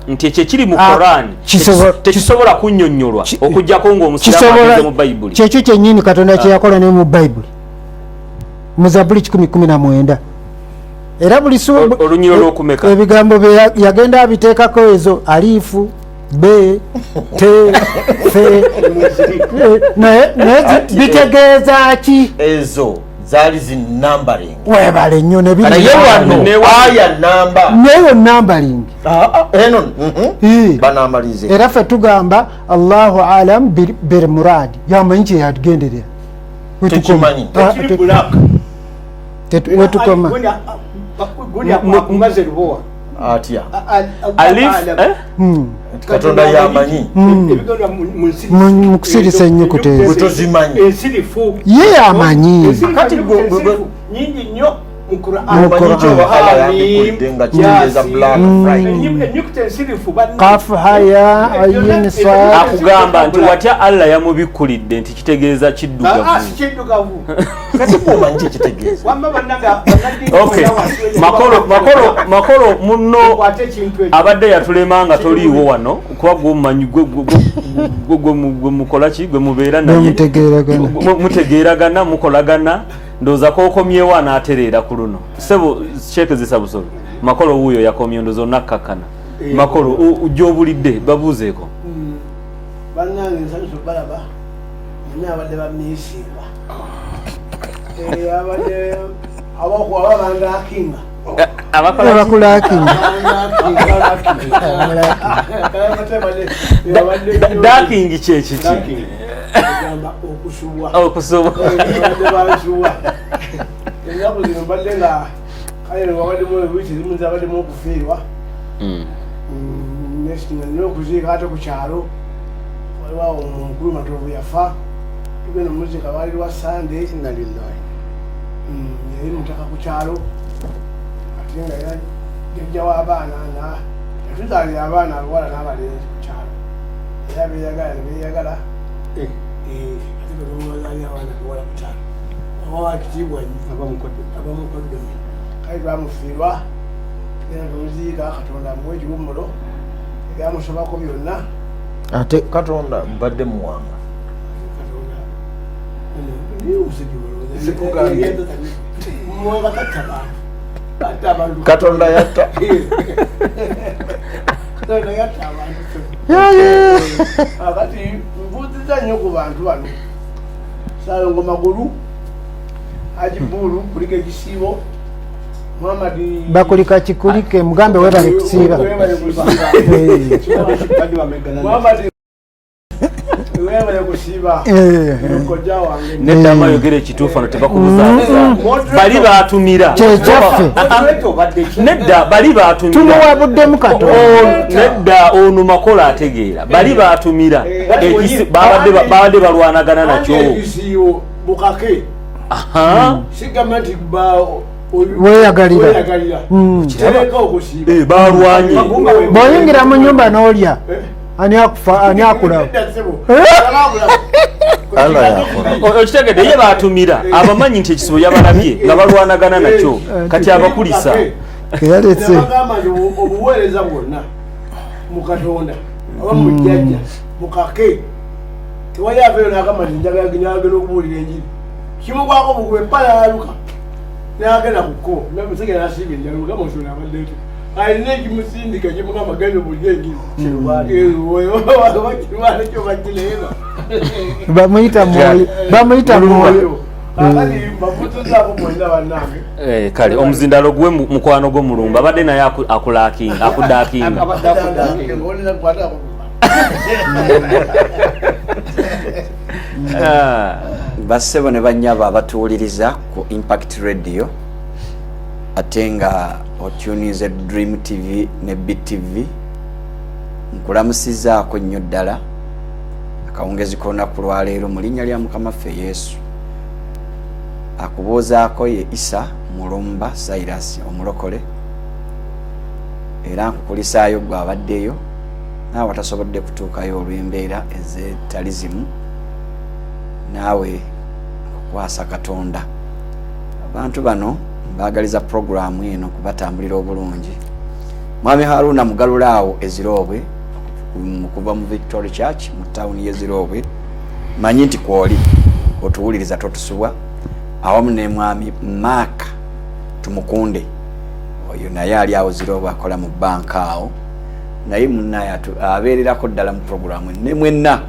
nti ekyo kiri mu Qur'an tekisobola kunnyonnyolwa okujjako ng'omusiraamu ageze mu Bayibuli. Kyekyo kyennyini Katonda kye yakola ne mu Bayibuli mu Zabbuli 10:19 era buli olunyiro lw'okumeka ebigambo bye yagenda abiteekako ezo alifu be te fe naye bitegeeza ki ezo zali zi numbering webale nnyo ne biri aya namba neyo numbering eno banamalize era ffe tugamba Allahu alam bil murad yamanyi kye yagenderera wetukoma atya alif Katonda yamanyi mu kusirisa ennyukuta ezo tozimanyi ye yamanyi kati nyingi nnyo mu Qaf haya ayin sa akugamba nti watya Allah yamubikkulidde nti kitegeeza kiddugavu. kati kumanyi kitegeeza Okay, makolo munno abadde yatulema nga toliiwo wano kuba gwomumanyi gwe mukola ki gwe mubeera naye mutegeeragana mukolagana ndoza kokomyewo anaatereera ku luno sebo Sheikh Zisabusolo makolo wuyo yakomye ndozo nakakana makolo ujobulidde babuzeeko bannange nsanyusa balaba mwenye abadde bamisiba abadde abakulakinga dakingi kyekiki okusubwa ennaku zino mbadde nga kale wabaddemu ebiwiki zimu zabaddemu okufiirwa nina okuziika ate ku kyalo waliwo omukulu Matovu yafa tugenda muzika baali lwa Sande yali mutaka ku kyalo ate nga yajjawo abaana yatuzaalira abaana abawala n'abalenzi ku kyalo era beeyagala ne beeyagala ate bazaalira abaana abawala ku kyalo awakitiibwa abamukoddomi kale twamufiirwa tugenda tumuziika Katonda amuwe ekiwummulo ebyamusobako byonna ate Katonda mbadde muwanga Katonda yatta akati mbuuziza nnyo ku bantu bano Salongo Magulu Ajibulu kulika ekisiibo Muhammadi bakulika kikulike mugambe webale kusiiba Muhammadi webale kusiiba koja wange nedama yogere ekituufu ano tebakubuzabuza bali batumira kyekyafe nedda bali batumira tumuwabuddemu Katonda nedda ono makola ategeera bali batumira babadde balwanagana nakyo ekisiibo bukake sigamati weyagalira balwanye bw'oyingira mu nyumba n'olya ani akulaba okitegedde ye batumira abamanyi nti ekisibo yabalabye nga balwanagana nakyo kati abakulisa yaletse obuweereza bwonna mu Katonda oba mu jjajja mukake tewali aveeyo n'agamba nti njagala okubuulira enjiri kimugwako bugwe pala yaluka n'agenda ku kkubo musajja n'asiiga enjala mugamba nsolo abaddeeto alina ekimusindika kimugamba genda obulira enjiri kirwana kyo bakireeba bamuyita mwoyo akati bamutuzaako mwonna bannange kale omuzindalo gwe mukwano gw'omulumba abadde naye akudaakinga bassebo ne banyabo abatuwuliriza ku Impact Radio ate nga otunize Dream TV ne BTV nkulamusizaako nnyo ddala akawungezi k'olunaku lwaleero mu linnya lya Mukama ffe Yesu akubuuzaako ye Isa Mulumba Cyrus omulokole era nkukulisaayo gwe abaddeyo naawe atasobodde kutuukayo olw'embeera ezeetali zimu naawe okwasa Katonda abantu bano mbaagaliza puroguramu eno kubatambulira obulungi Mwami Haruna mugalulaawo ezirobwe kuva mu Victory Church mu town y'ezirobwe manyi nti kwoli otuwuliriza totusubwa awamu ne mwami Mark tumukunde oyo naye ali awo zirobwe akola mu banka awo naye munnaye abeererako ddala mu programu ne mwenna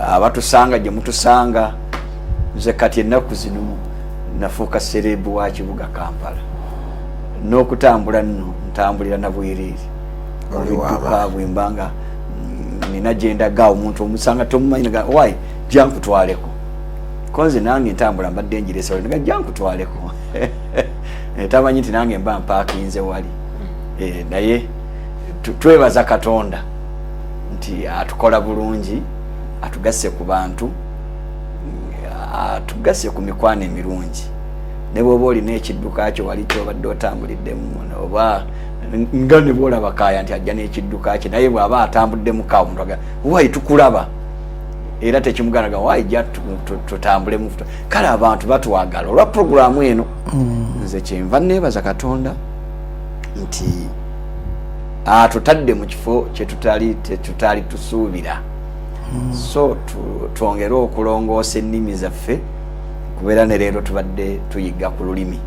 abatusanga gye mutusanga nze kati ennaku zino nafuuka serebu wa kibuga Kampala n'okutambula nno ntambulira na bwerere olidduka bwembanga nina gyendaga omuntu omusanga tomumanyi wayi jankutwaleko konze nange ntambula mbadde njiresa nga jankutwaleko tamanyi nti nange mba mpaakinze wali naye twebaza Katonda nti atukola bulungi atugase ku bantu atugase ku mikwano emirungi ne bwoba olina ekidduka kyo wali kyobadde otambuliddemu oba nga ne bwolaba kaaya nti ajja n'ekidduka kye naye bw'aba atambuddemu kawo omuntu aga wayi tukulaba era tekimuganaga wayi jja tutambulemu kale abantu batwagala olwa puroguramu eno nze kyenva neebaza Katonda nti atutadde mu kifo kyetutali tusuubira so twongere okulongoosa ennimi zaffe kubeera ne leero tubadde tuyiga ku lulimi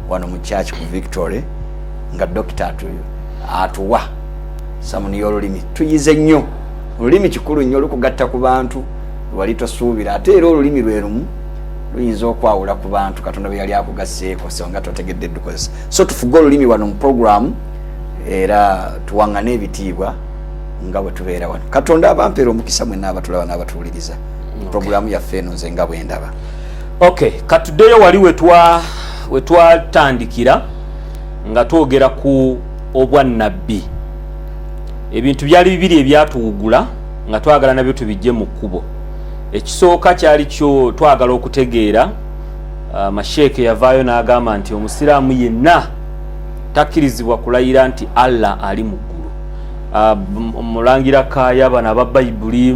wano mu church ku Victory nga dokita atuwa samuni y'olulimi tuyize nnyo olulimi kikulu nnyo lukugatta ku bantu wali tosuubira ate era olulimi lwe lumu luyinza okwawula ku bantu Katonda bwe yali akugasseeko so nga totegedde dukozesa so tufuge olulimi wano mu programu era tuwaŋŋane ebitiibwa nga bwe tubeera wano Katonda abampeera omukisa mwenna abatulaba n'abatuwuliriza programu yaffe eno nze nga bwe ndaba. Okay, katuddeyo wali wetwatandikira nga twogera ku obwannabbi. Ebintu byali bibiri ebyatuwugula nga twagala nabyo tubijje mu kkubo. Ekisooka kyali kyo twagala okutegeera masheeke yavaayo n'agamba nti omusiraamu yenna takkirizibwa kulayira nti Allah ali mu ggulu. Mulangira Kaaya bano aba Bayibuli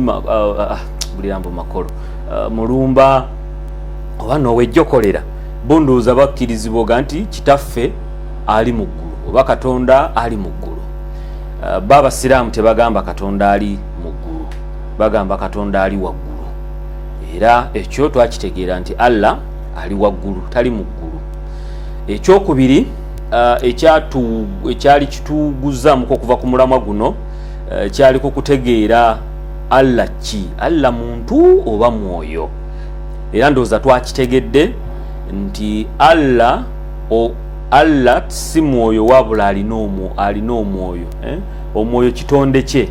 bulirambo makolo mulumba oba n'owejjokolera bondoza bakkirizibwa nti kitaffe ali mu ggulu oba Katonda ali mu ggulu. Baba Siraamu tebagamba Katonda ali mu ggulu, bagamba Katonda ali waggulu. Era ekyo twakitegeera nti Allah ali waggulu tali mu ggulu. Ekyokubiri ekyali kituguzzaamuko okuva ku mulamwa guno kyali kukutegeera Allah ki, Allah muntu oba mwoyo. Era ndowooza twakitegedde nti Allah si mwoyo wabula alina omwoyo. Omwoyo kitonde kye,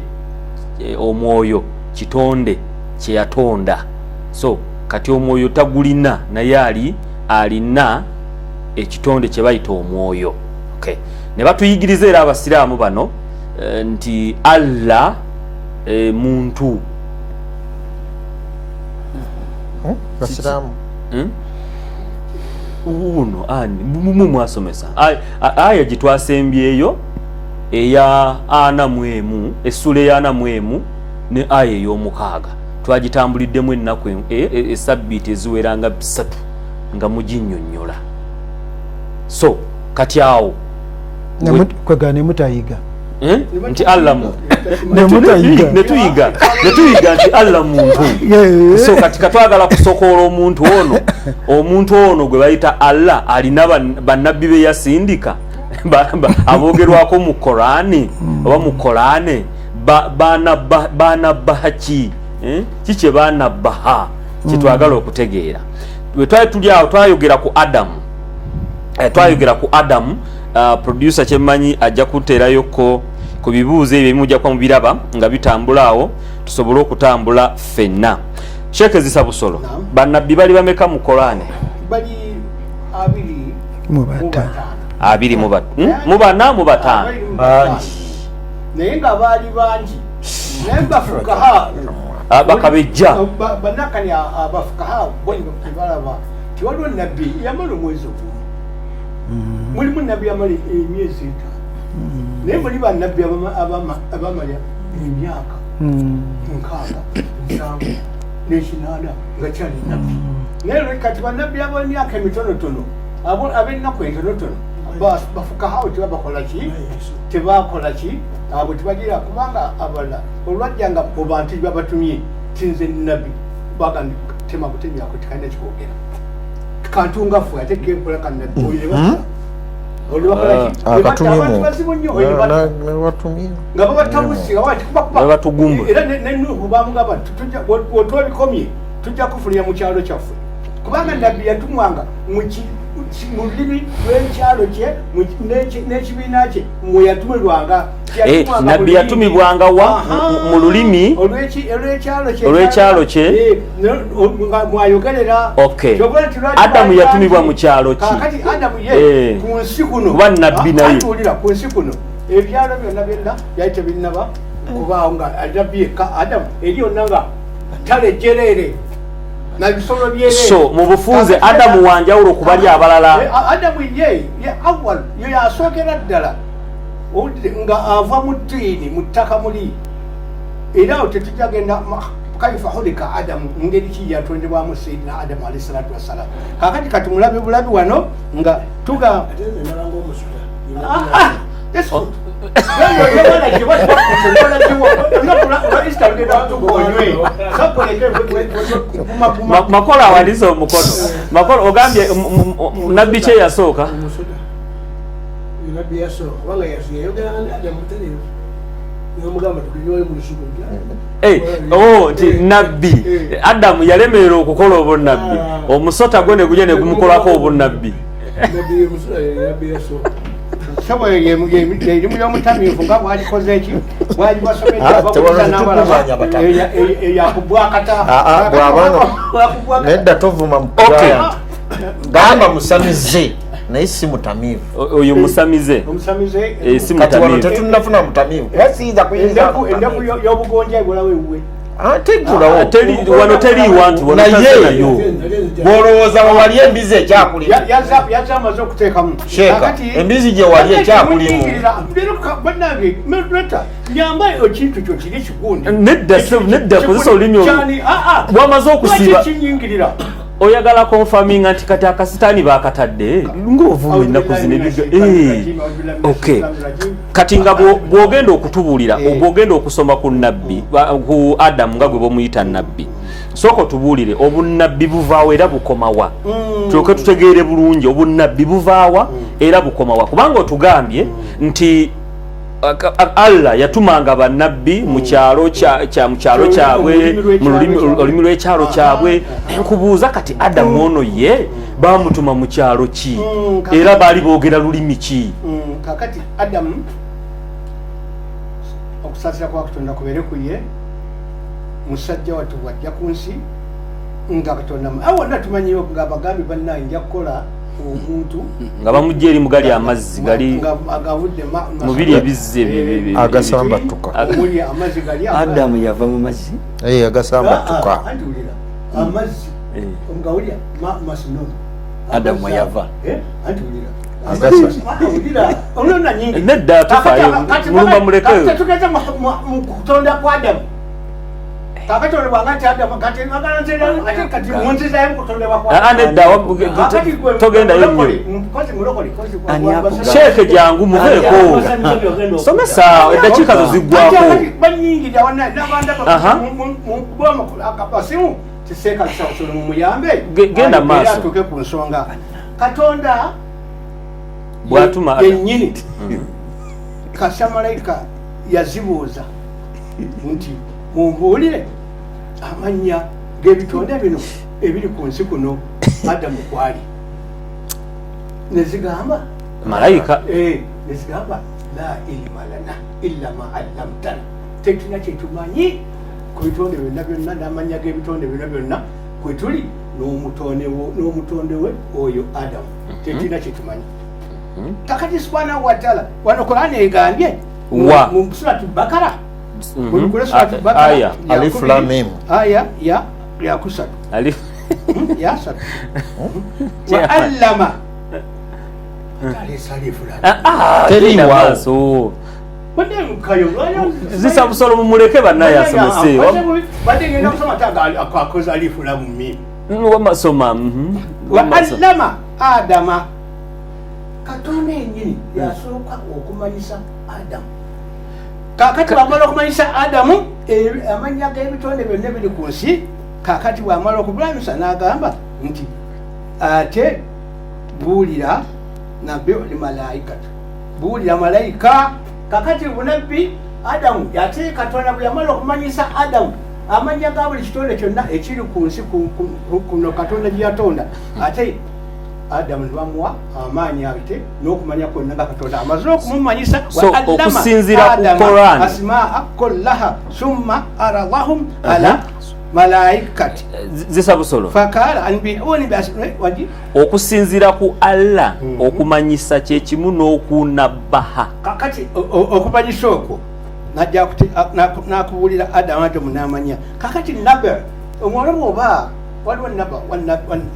omwoyo kitonde kye yatonda. So kati omwoyo tagulina naye alina ekitonde kye bayita omwoyo. Okay. Ne batuyigiriza era abasiraamu bano nti Allah muntu. Basiraamu uno ani mwasomesa aya gitwasembyeyo eya 41 essula ya 41 ne aya ey'omukaaga twagitambuliddemu ennaku esabbiiti eziweranga 3 nga muginnyonnyola. So kati awo kwegane mutayiga nti Allah netuyiga nti Allah muntu. So kati katwagala kusokoola omuntu ono gwe bayita Allah alina bannabbi be yasindika aboogerwako mu Korani oba mu Korane banabbaha ki kikye banabbaha kitwagala okutegeera. Bwe twali tuli awo twayogera ku Adamu. Producer kyemmanyi ajja kuteerayoko ku bibuuzo ebyo ebimujja kwa mubiraba nga bitambula awo tusobole okutambula ffenna. Sheekh Zisa Busolo, bannabbi bali bameka mu Korani? Bali 2 mu bataano bangi naye nga baali bangi naye bafukaha bakabejja banakani abafukaha balaba tiwaliwo nabbi yamala omwezi ogumu mulimu nabbi yamala emyezi 5 naye muli bannabbi abamala emyaka 6 n'ekinaana nga kyali nabbi naye kati bannabbi ab'emyaka emitonotono ab'ennaku entonotono bafuka hao tebakola ki tebakola ki abo tebagira kubanga abala olwajjanga mu bantu babatumye tinze nabi bagandi tema kutemya ko tikanda kikogera kantunga fu ate gempola kana boyire ba olwakola ki akatumye basibonyo oyibata watumye ngabo batabusi awati kuba batugumba era nenuhu bamugaba tujja otwabikomye tujja kufulira mu kyalo kyaffe kubanga nabbi yatumwanga mu lulimi lw'ekyalo kye n'ekibiina kye mwe yatumirwanga nabbi yatumibwanga wa mu lulimi olw'ekyalo kye mwayogerera Adamu yatumibwa mu kyalo ki kakati Adamu ye ku nsi kuno kuba nabbi naye ku nsi kuno ebyalo byonna byonna byali tebinnaba kubaawo nga nabbi yekka Adamu eri yonna nga talejerere nabisolo byere so mu bufunze Adamu wanjawulo kubali abalala Adamu ye awal ye yasookera ddala nga ava mu ttiini mu ttaka muli era awo tetujagenda kaifa hulika Adamu ngeri ki yatondebwamu Sayyidina Adamu alayhi salatu wassalam kakati katumulabe bulabi wano nga tuga Makola awaliza omukono Makola ogambye nabbi kye yasooka nabbi Adamu yalemerera okukola obunnabbi omusota gwe ne gujja ne gumukolako obunnabbi sabo erimu y'omutamiivu nga bwagikoze eki bwagibasomedde nedda tovuma mukugamba gamba musamize naye si mutamiivu oyo musamize si mutamiivu tetunafuna mutamiivu yasiiza kuyinza endeku y'obugonja ebulawo ewuwe wano teriwantu naye bwolowooza wewali embizi ekyakulimu yazze amaze okuteekamu sheeka embizi gye wali ekyakulimu bannange nyamba ekintu kyo kiri kigundi nedda kozesa olulimi bwamaze okusiba kinyingirira oyagala konfaminga nti kati akasitaani bakatadde ng'ovuma ennaku zino okay kati nga bw'ogenda okutubuulira bw'ogenda okusoma ku nabbi ku Adamu nga gwe bamuyita nabbi sooka otubuulire obunnabbi buvaawa era bukomawa tulyoke tutegeere bulungi obunnabbi buvaawa era bukomawa kubanga otugambye nti Allah yatumanga bannabbi mu kyalo kyabwe mu lulimi lw'ekyalo kyabwe nkubuuza kati Adamu ono ye bamutuma mu kyalo ki era baali boogera lulimi ki kakati Adamu okusaasira kwa Katonda kubeere ku ye musajja wattu bw'ajja ku nsi nga Katonda wonna tumanyiyo nga abagambi bannaye nja kukola omuntu nga bamujja eri mugali amazzi gali mubiri ebizze agasambatuka amazzi gali Adamu yava mu mazzi agasambatuka amazzi nga wulya masinono Adamu yava nedda tufaayo mulumba mulekeyo tugeze mu kutonda kwa Adamu nedda togendayo nnyo sheeke jangu muveeko somesa eddakiika zo ziggwako genda maaso atuuke ku nsonga Katonda bw'atuma yennyini kasita malayika yazibuuza nti mumbuulire amannya g'ebitonde bino ebiri ku nsi kuno Adamu kwali nezigamba malayika nezigamba la ilma lana illa ma allamtana tetulina kyetumanyi ku bitonde byonna byonna n'amannya g'ebitonde byonna byonna kwe tuli n'omutonde we oyo Adamu tetulina kyetumanyi kakati subhanahu wa taala wano Qur'ani egambye mu surati Bakara aya alif lam mim aya ya kusatu alif ya satu wa allama teriwa zisa busolo mumuleke bannaye asomese badengenda kusoma taga akoza alifu lam mim wamasoma wa allama Adama Katonda yennyini yasooka okumanyisa Adamu. Kaakati bw'amala okumanyisa Adamu amannya g'ebitonde byonna ebiri ku nsi, kaakati bw'amala okubulamisa n'agamba nti ate buulira nabbi limalayikatu, buulira malayika. Kaakati bunabbi Adamu ate Katonda bwe yamala okumanyisa Adamu amannya ga buli kitonde kyonna ekiri ku nsi kuno Katonda gye yatonda, ate Adamu ne bamuwa amaanyi ate n'okumanya kwonna nga Katonda amaze okumumanyisa. Okusinziira ku Quran asmaa kullaha summa aradahum ala malaikati zisabusolo fakala anbiuni biasma'i. Okusinziira ku Allah okumanyisa kye kimu n'okunabbaha. Kakati okumanyisa okwo najja nakubuulira Adamu n'amanya. Kakati nabbi omwalamu oba waliwo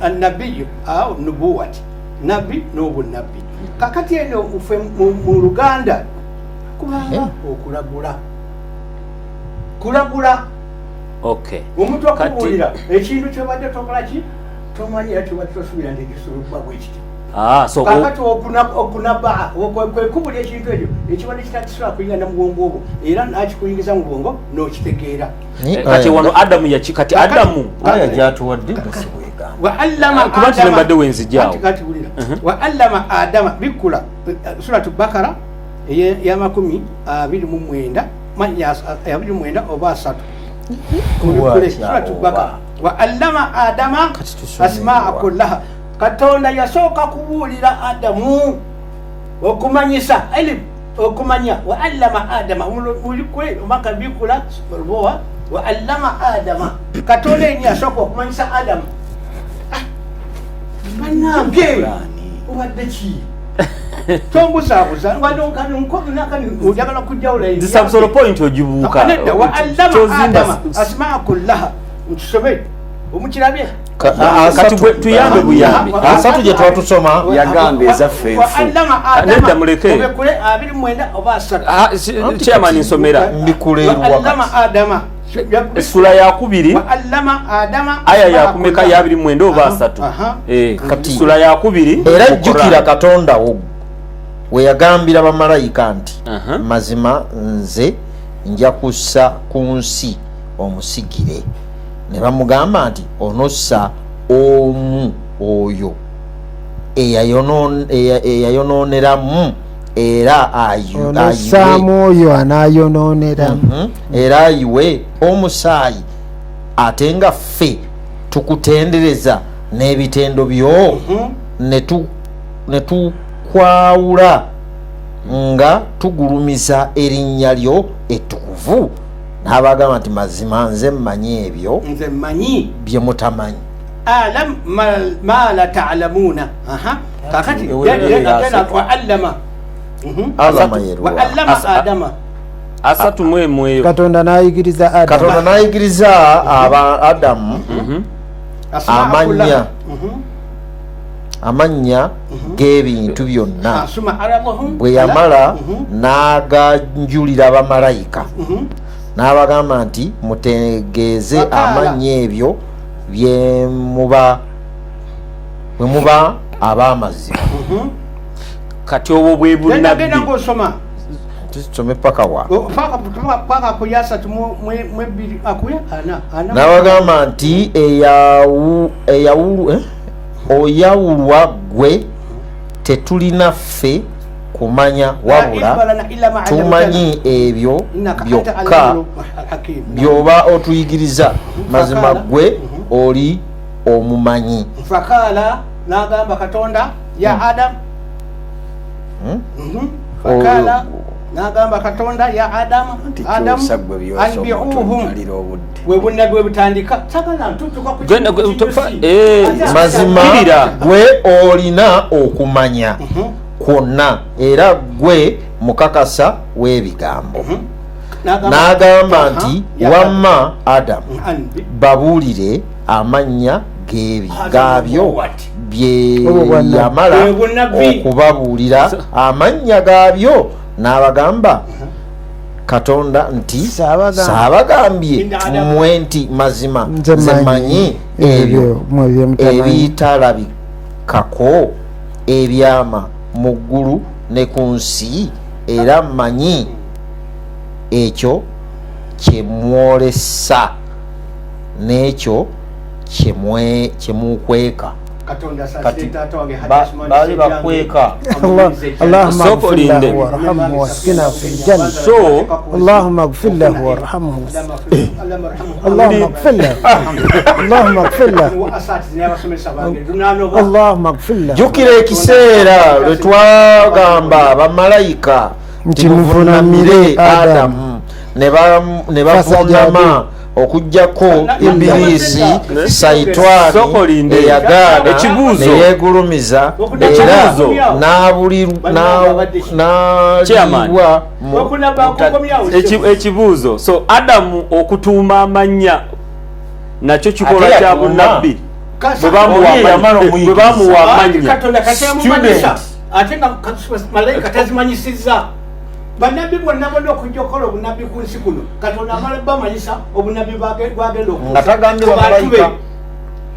annabiyu awo nubuwati, nabbi n'obunabbi. Kakati eno ffe mu Luganda kubanga kulagula omuntu akubuulira ekintu kyobadde tokola ki tomanyi era tobadde tosuubira nti ekisobwa bwekiti. Kakati okunabba kwekubulya ekintu ekyo ekibadde kitakisobola kuyingira mu bwongo obwo era nakikuyingiza mu bwongo n'okitegeera. Kati wano Adamu kati Adamu aya gyatuwadde kuba tinembadde wenzijaawo. Wa allama Adama bikula suratu Bakara ya 29 oba 3 suratu Bakara. Wa allama Adama asmaa kullaha, Katonda yasooka kubuulira Adamu okumanyisa ilim okumanya. Wa allama Adama mulikule maka bikula rubowa wa allama Adama, Katonda yennyini yasooka okumanyisa Adamu. Bannange obadde ki tombusaabuza ojagala kujjawula zisabusolo point ogibuuka. Wa allama Adama asmaa kullaha, ntusome omukirabye kati tuyambe buyambi asatu gye tuba tusoma yagamba ezaffe nedda muleke 29 oba 3 chairman nsomera mbikuleerwa Adama essula ya 2 aya ya kumeka ya 29 oba 3 essula ya 2 era jjukira Katonda wo we yagambira bamalayika nti mazima nze nja kussa ku nsi omusigire, ne bamugamba nti onossa omu oyo eyayonooneramu era onossaamu oyo anayonooneramu era ayiwe omusaayi, ate nga ffe tukutendereza n'ebitendo byo ne tukwawula nga tugulumiza erinnya lyo ettukuvu. N'abagamba nti mazima nze mmanyi ebyo bye mutamanyi. alam ma la ta'lamuna. Kakati wa allama Adama asatu mwemweyo Katonda n'ayigiriza Adamu amannya g'ebintu byonna, bwe yamala n'aganjulira abamalayika n'abagamba nti mutegeeze amannya ebyo bye muba ab'amazima. kati obwo bwe bunnabbi tusome paka wa paka kuyasa n'abagamba nti oyawulwa gwe tetulina ffe kumanya, wabula tumanyi ebyo byokka byoba otuyigiriza, mazima gwe oli omumanyi. Fakala n'agamba Katonda ya Adamu fakala n'agamba Katonda ya Adamu anbi'uhum we bunnabbi we butandika sagala ntutuka ku mazima gwe olina okumanya kwonna era gwe mukakasa w'ebigambo. N'agamba nti wamma Adamu babuulire amannya gaabyo bye yamala okubabuulira amannya gaabyo. N'abagamba Katonda nti saabagambye mmwe nti mazima nze mmanyi ebyo ebitalabikako ebyama mu ggulu ne ku nsi era mmanyi ekyo kye mwolesa n'ekyo kye mukweka. Kati bali bakweka. Allahumma ighfir lahu warhamhu wasqina fil janna. So Allahumma ighfir lahu warhamhu. Allahumma ighfir lahu. Allahumma ighfir lahu. Allahumma ighfir lahu. Jukira ekiseera lwe twagamba bamalayika nti muvuunamire Adamu ne bavuunama okujjako Ibilisi Saitwani eyagaana neyeegulumiza era n'abulirwa ekibuuzo. So Adamu okutuuma amannya nakyo kikola kya bunnabbi bwe bamuwa amannya ate nga malayika tazimanyisizza bannabbi bonna bonna okujja okukola obunabbi ku nsi kuno Katonda amala bamanyisa obunabbi bwagenda okuba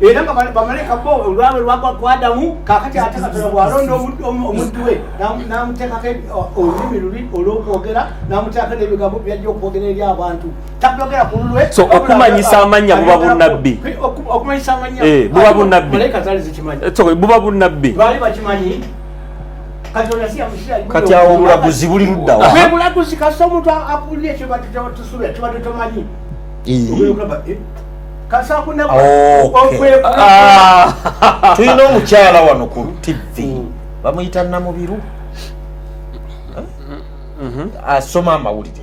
era nga bamalayika bo olwawe lwagwa ku Adamu kakati ate Katonda bw'alonda omuddu we n'amuteekako olulimi luli olw'okwogera n'amuteekako n'ebigambo byajja okwogera eri abantu tabyogera ku lulwe. So okumanyisa amanya buba bunnabbi. Okumanyisa amanya buba bunnabbi. malayika zaali zikimanyi. Buba bunnabbi. Baali bakimanyi. Kati awo obulaguzi buli ludda wa? Obulaguzi kasita omuntu akulira ekyo batusuubira kibadde tomanyi. Tulina omukyala wano ku TV bamuyita Namubiru asoma amawulire.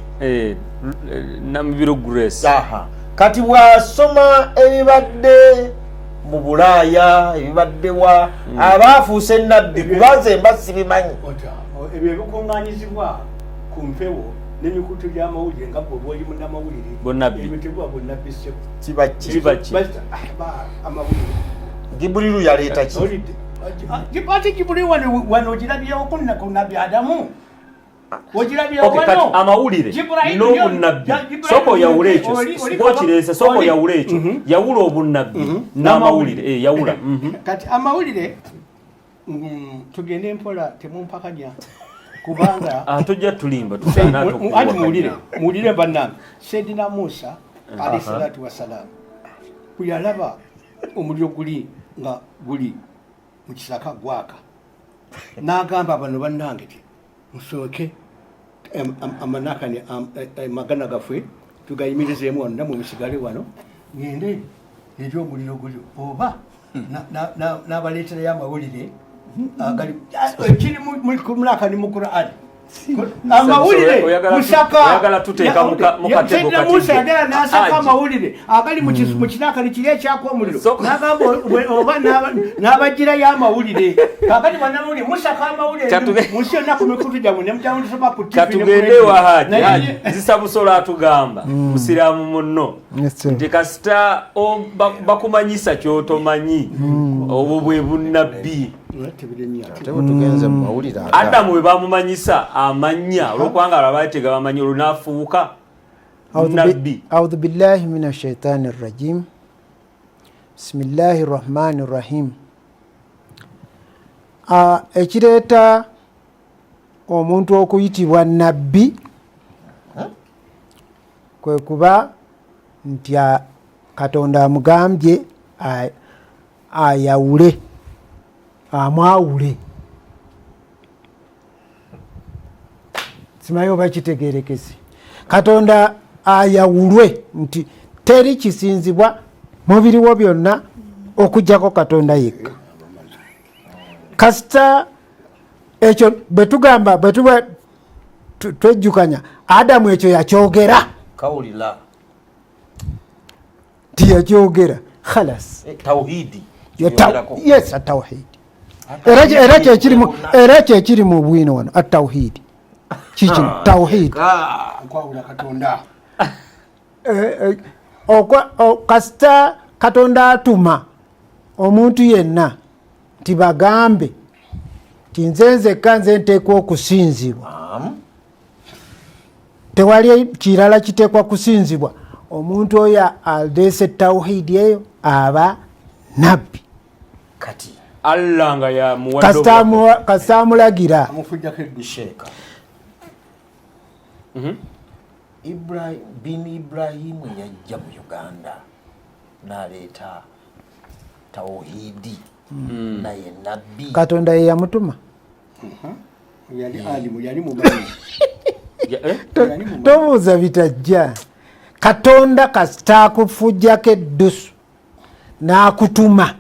Namubiru Grace. Kati bw'asoma ebibadde mu Bulaaya ebibaddewa abaafuuse nnabbi kubanze mba sibimanyi. Ebyo ebikuŋŋaanyizibwa ku mpewo n'emikutu gy'amawulire nga bwe bw'oli munnamawulire ebitebwa bunnabbi kiba amawulire Gibuliru yaleeta ki? ate Gibuliru wano ogirabyewo ku nabbi Adamu. Amawulire n'obunnabbi sooka oyawula ekyo bwokireese sooka oyawula ekyo yawula obunnabbi n'amawulire yawula. Kati amawulire tugende mpola temumpakanya kubanga tujja tulimba ati muwulire bannange Seydina Musa alayhi salaatu wassalaam bwe yalaba omuliro nga guli mu kisaka gwaka n'agamba bano bannange ti musooke amanakane magana gaffe tugayimirizeemu wano namwe musigale wano ngende eri omuliro guli oba n'abaleeterayo amawulire kiri munakani mu Qur'an amawulire musaka Seydina Musa yagala n'asaka amawulire agali mu kinakani kiri ekyaka omuliro n'agamba oba n'abagirayo amawulire kakati bannamawulire musaka amawulire munsi yonna ku mikutu gyammwe ne mujyamulisoma ku katugende wa Haji zisa Busola atugamba musiraamu munno nti kasita bakumanyisa kyotomanyi obwo bwe bunnabbi. Adamu bwe bamumanyisa amanya olwokubanga abaatega bamanyi olunaafuuka nabbi. Audhu billahi minash shaitani rrajim. Bismillahi rrahmani rrahim. Ekireeta omuntu okuyitibwa nabbi kwe kuba nti Katonda amugambye ayawule amwawule. Simanyi oba kitegeerekese. Katonda ayawulwe nti teri kisinzibwa mu biriwo byonna okujjako Katonda yekka. Kasita ekyo betugamba betuba twejjukanya Adamu ekyo yakyogera kawulira tiyakyogera khalas tawhidi. Yes, atawhidi. Era kyekiri mu bwino wano atawhidi kiki tawhidi okwawula Katonda. Kasita Katonda atuma omuntu yenna nti bagambe ti nze nzekka nze nteekwa okusinzibwa tewali kirala kiteekwa kusinzibwa omuntu oyo aleese tawhidi eyo aba nabbi. Kati Allah nga ya kasamulagira amufujjako Sheikh Ibrahimu yajja mu Uganda n'aleeta tawhidi naye nabbi Katonda ye yamutuma yali alimu yali mumanyi tobuuza bitajja Katonda kasita akufujjako eddusu n'akutuma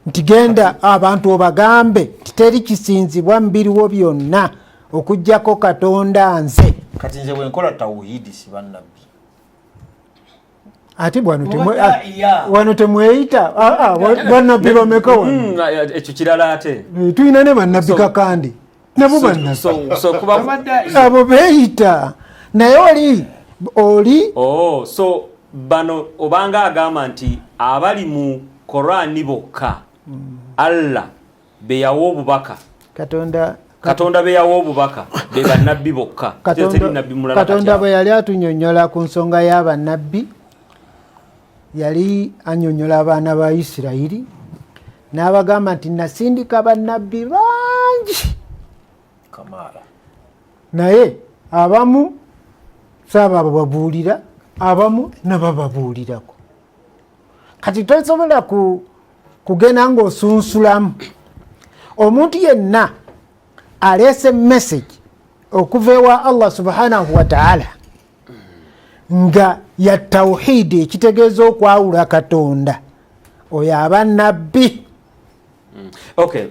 nti genda abantu obagambe titeri kisinzibwa mbiriwo byonna okujjako Katonda nze kati nze bwenkola tawhidi si bannabbi ati wano temweyita bannabbi bameka wano ekyo kirala ate tulina ne bannabbi kakandi nabo bannabbi abo beeyita naye oli so bano obanga agamba nti abali mu Korani bokka Allah beyawa obubaka Katonda beyawa obubaka be bannabbi bokka Katonda bwe yali atunyonnyola ku nsonga y'abannabbi yali annyonnyola abaana ba Isirayiri n'abagamba nti nasindika bannabbi bangi Kamala naye abamu saaba bababuulira abamu nabababuulirako kati tosobola kugenda ng'osunsulamu omuntu yenna aleese message okuva ewa Allah subhanahu wa ta'ala nga ya tawhidi ekitegeeza okwawula Katonda oyo aba nabbi. Okay,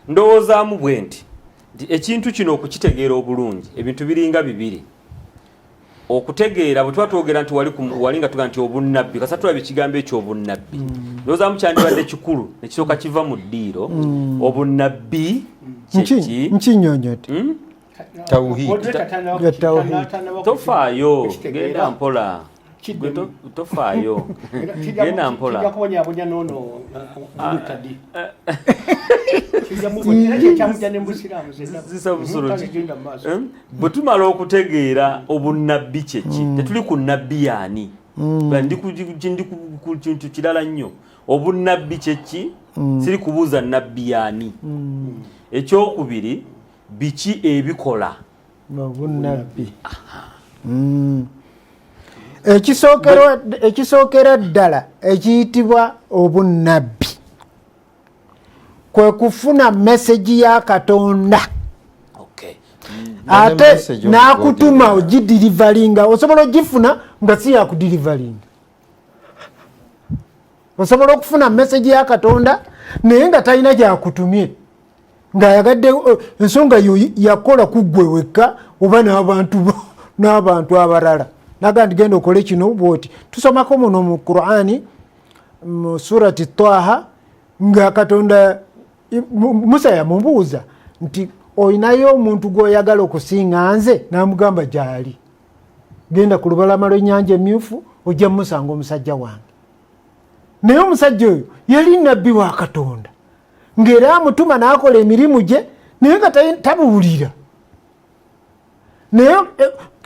ndowoozaamu bwe nti ekintu kino okukitegeera obulungi ebintu biringa bibiri. Okutegeera bwe tuba twogera nti wali nga tuga nti obunnabbi kasa tulaba ekigambo ekyo obunnabbi ndowoozaamu kyandibadde kikulu nekisooka kiva mu ddiiro obunnabbi nkinyonyote tofaayo genda mpola tofaayo genda mpola bwe tumala okutegeera obunnabbi kyeki tetuli ku nnabbi yaani ndi ku kintu kirala nnyo obunnabbi kyeki siri kubuuza nnabbi yaani ekyokubiri biki ebikola obunnabbi ekisookera ddala ekiyitibwa obunnabbi kwe kufuna meseji ya Katonda ate n'akutuma ogidirivalinga osobola ogifuna nga si yakudirivalinga osobola okufuna meseji ya Katonda naye nga talina gyakutumye ng'ayagadde ensonga yo yakola ku ggwe wekka oba n'abantu abalala naga ndi genda okole kino bwoti tusomako muno mu Qur'ani mu surati Taha nga Katonda Musa yamubuuza nti oyinayo omuntu gw'oyagala okusinga nze n'amugamba gyali genda ku lubalama lw'ennyanja emyufu ojja musanga omusajja wange naye omusajja oyo yali nabbi wa Katonda ng'era amutuma n'akola emirimu gye naye nga tabuulira naye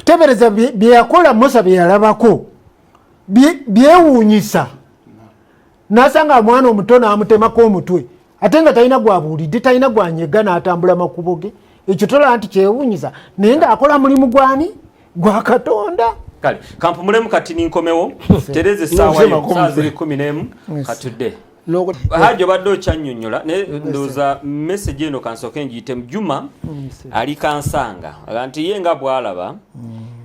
tebereza bye yakola Musa bye yalabako byewuunyisa n'asanga mwana omutono amutemako omutwe ate nga talina gwabuulidde talina gwanyega n'atambula makubo ge ekyo tolaba nti kyewuunyisa naye ng'akola mulimu gwani gwa Katonda. Kale kampumulemu kati ninkomewo tereze essaawa 11 katudde hajo badde okyannyonnyola ndowooza message eno kansooke ngiyitemu Juma ali kansanga nti ye nga bw'alaba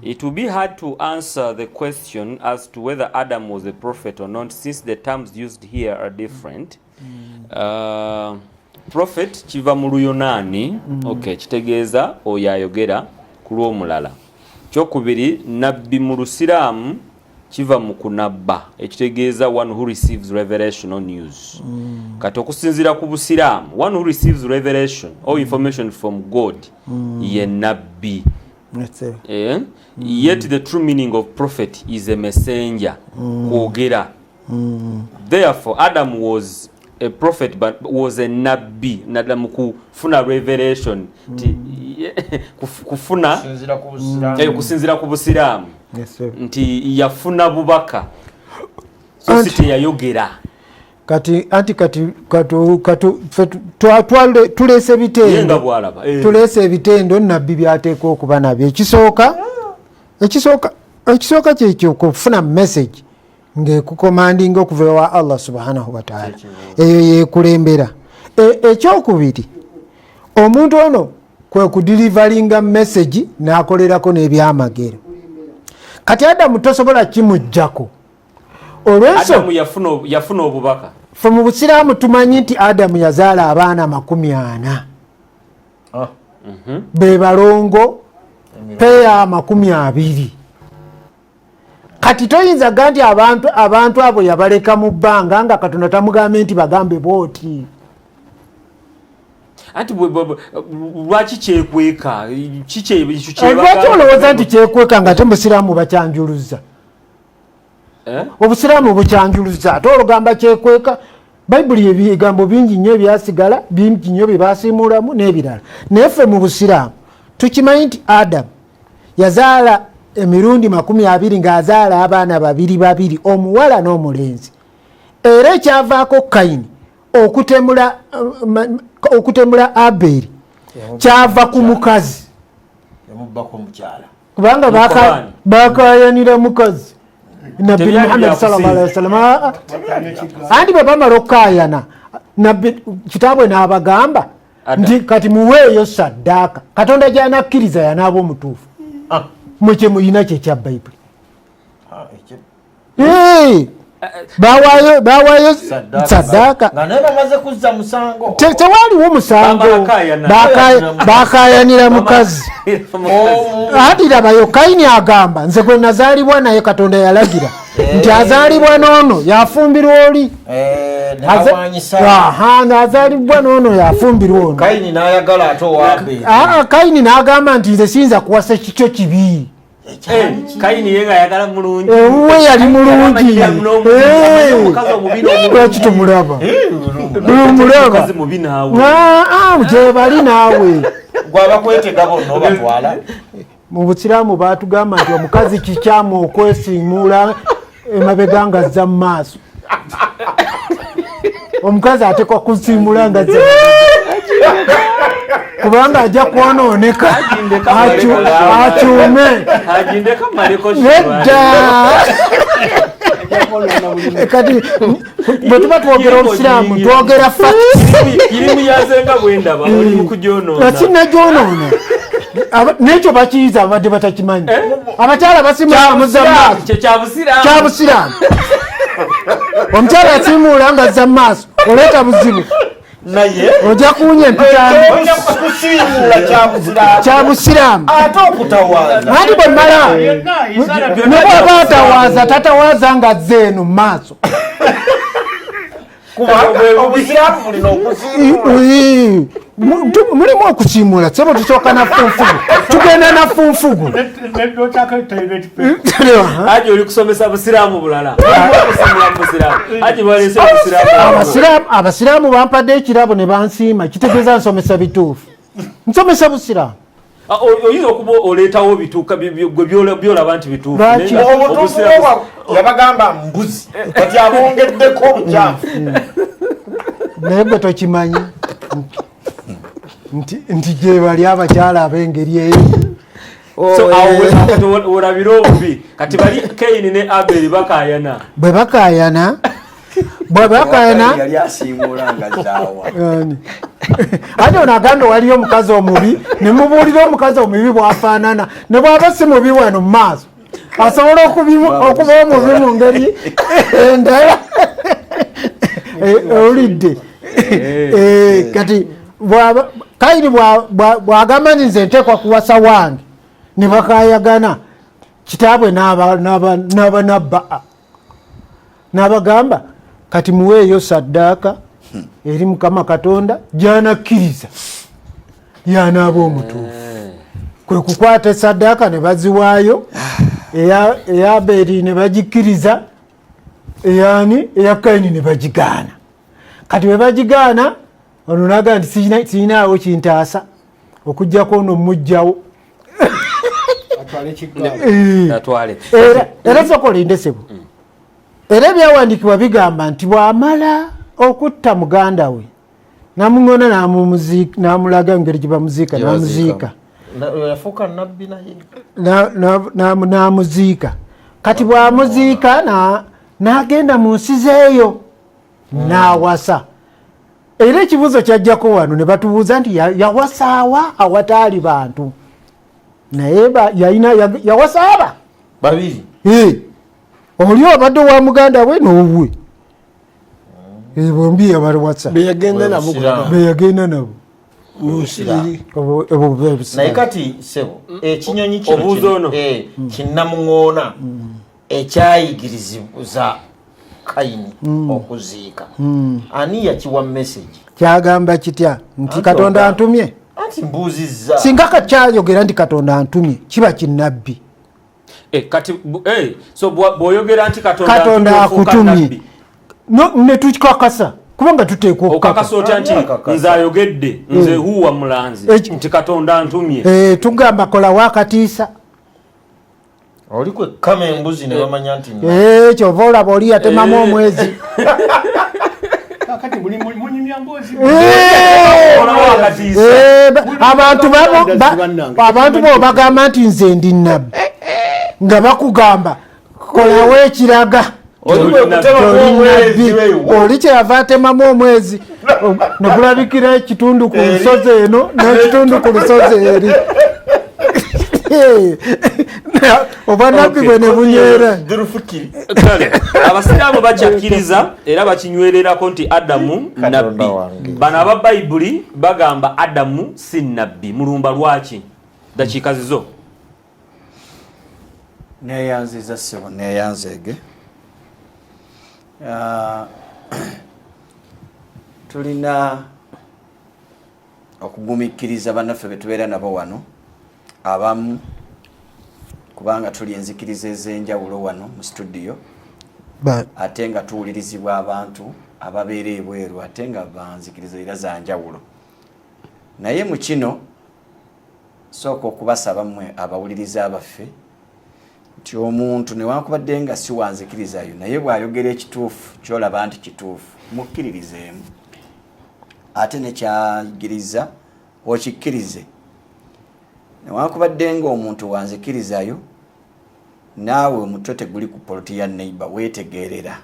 it will be hard to answer the question as to whether Adam was a prophet or not since the terms used here are different. Prophet kiva mu Luyonaani okay kitegeeza oyo ayogera ku lw'omulala. Kyokubiri nabbi mu Lusiraamu kiva mu kunabba ekitegeeza one who receives revelation or news. Kati okusinziira ku Busiraamu one who receives revelation or information from God ye nabbi. Yet the true meaning of prophet is a messenger kwogera. Therefore Adam was a prophet but was a nabbi nadamu kufuna revelation kufuna kusinzira ku Busiraamu nti yafuna bubaka so site yayogera kati tulese bitendo tulese ebitendo nabbi byateeka okuba nabyo. Ekisooka kyekyo okufuna message ng'ekukomandinga okuva ewa Allah subhanahu wa ta'ala, eyo yeekulembera. Ekyokubiri, omuntu ono kwe kudilivalinga message n'akolerako n'ebyamagero. Kati Adamu tosobola kimujjako. Adamu yafuna obubaka. Fe mu Busiraamu tumanyi nti Adamu yazaala abaana 40. Be balongo peya 20. Kati toyinza ganti abantu abo yabaleka mu bbanga nga Katonda tamugambe nti bagambe booti. Ati lwaki kyekweka? Lwaki olowooza nti kyekweka nga te Musiraamu bakyanjuluza? Obusiraamu bukyanjuluza ate olugamba kyekweka. Bayibuli ebigambo bingi nnyo ebyasigala, bingi nnyo bye basiimulamu n'ebirala. Naye ffe mu Busiraamu tukimanyi nti Adamu yazaala emirundi 20 ng'azaala abaana 2, omuwala n'omulenzi. Era ekyavaako Kayini okutemula Aberi kyava ku mukazi, kubanga bakayanira mukazi Nabbi Muhammad sallallahu alaihi wasallam. Andi bwe bamala okukayana kitaabwe n'abagamba nti kati muweeyo saddaaka. Katonda gy'anakkiriza yanaaba omutuufu. Mwe muyina kyekya Bayibuli. Bawayo saddaaka tewaliwo musango, bakayanira mukazi. Ati labayo Kayini agamba nze gwe nazaalibwa naye Katonda yalagira nti azaalibwa n'ono yafumbirwa oli. Nazaalibwa n'ono yafumbirwa ono. Kayini n'agamba nti nze siyinza kuwasa kikyo kibi. Kayini yenga yagala mulungi. Uwe yali mulungi. Lwaki tumulaba? Mukazi mubi naawe. Gye bali naawe. Gwabakwetega bonna obatwala. Mu Busiraamu baatugamba nti omukazi kikyamu okwesiimula emabega nga azza mu maaso. Omukazi atekwa kusiimula nga azza kubanga ajja kwonooneka akyume. Kati bwe tuba twogera Obusiraamu twogera sinagyonoona nekyo bakiyiza abadde batakimanyi. Abakyala basiimula muzamaaso kya Busiraamu. Omukyala asiimula nga azza mu maaso oleeta buzibu. Naye ojja kuwunya empitamu kya Busiraamu ate okutawaza. Andi bwe mmala ne bw'aba atawaaza tatawaaza nga azze eno mu maaso. Obusiraamu bulina okusiimula. Mulimu okusiimula sebo tusooka na funfugu tugenda na funfugu. Aje oli kusomesa Busiraamu bulala. Abasiraamu bampadde ekirabo ne bansiima kitegeeza nsomesa bituufu. Nsomesa Busiraamu. Oyinza okuba oleetawo bituuka byolaba nti bituufu. Omutuufu yabagamba mbuzi kati abongeddeko obukyafu. Naye bwe tokimanyi nti gye bali abakyala ab'engeri eyo. Olabira obubi kati bali Kayini ne Aberi bakayana. Bwe bakayana yali asiimula nga zaawa. Ate ono agamba waliyo omukazi omubi ne mubuulira omukazi omubi bw'afaanana ne bw'aba si mubi wano mu maaso asobola okuba omubi mu ngeri endala. Owulidde? Kati Kayini bw'agamba nti nze nteekwa kuwasa wange ne bakayagana, kitaabwe n'abagamba kati muweeyo saddaaka eri Mukama Katonda gy'anakkiriza y'anaaba omutuufu. Kwe kukwata esaddaaka ne baziwaayo, eya Aberi ne bagikkiriza, eya Kayini ne bagigaana. Kati bwe bagigaana ono n'agamba nti sirinaawo kintaasa okuggyako ono mujjawo. Era sooka olinde ssebo. Era ebyawandiikibwa bigamba nti bw'amala okutta muganda we namungona namulaga ngeri gye bamuziika namuziika yafuuka nabbi naye namuziika kati bwamuziika n'agenda mu nsi zeeyo n'awasa. Era ekibuuzo kyajjako wano ne batubuuza nti yawasaawa awataali bantu naye yawasaaba babiri oli obadde wa muganda we n'owuwe bombi yabawasa beyagenda nabo naye kati sebo ekinyonyi kino kinnamuŋoona ekyayigiriza Kayini okuziika ani yakiwa message kyagamba kitya nti Katonda antumye anti mbuuzizza singa kakyayogera nti Katonda antumye kiba kinnabbi kati so bw'oyogera nti Katonda akutumye ne tukakasa kubanga tuteekwa okukakasa otya nti nze ayogedde nze huwa mulanzi nti Katonda antumye tugamba kola wakatiisa oli kwe kama embuzi ne bamanya nti kyova olaba oli yatemamu omwezi abantu bo bagamba nti nze ndi nabbi nga bakugamba kolawo ekiraga oli kyeyava atemamu omwezi nekulabikira ekitundu ku lusozi eno n'ekitundu ku lusozi eri oba nabbi bwe ne bunywera kale abasiraamu bakyakkiriza era bakinywererako nti Adamu nabbi. Bano aba Bayibuli bagamba Adamu si nabbi. Mulumba lwaki? Dakiika zizo neyanziza sebo neyanzege tulina okugumikiriza bannaffe betubeera nabo wano abamu kubanga tuli enzikiriza ez'enjawulo wano mu studio ate nga tuwulirizibwa abantu ababeera ebweru ate nga banzikiriza era za njawulo. Naye mu kino sooka okubasaba mmwe abawuliriza abaffe nti omuntu newankubadde nga si wanzikirizayo naye bw'ayogera ekituufu kyolaba nti kituufu mukkiririzeemu ate nekyayigiriza okikkirize. Newankubadde nga omuntu wanzikirizayo naawe omutwe teguli ku poloti ya neighbor weetegeerera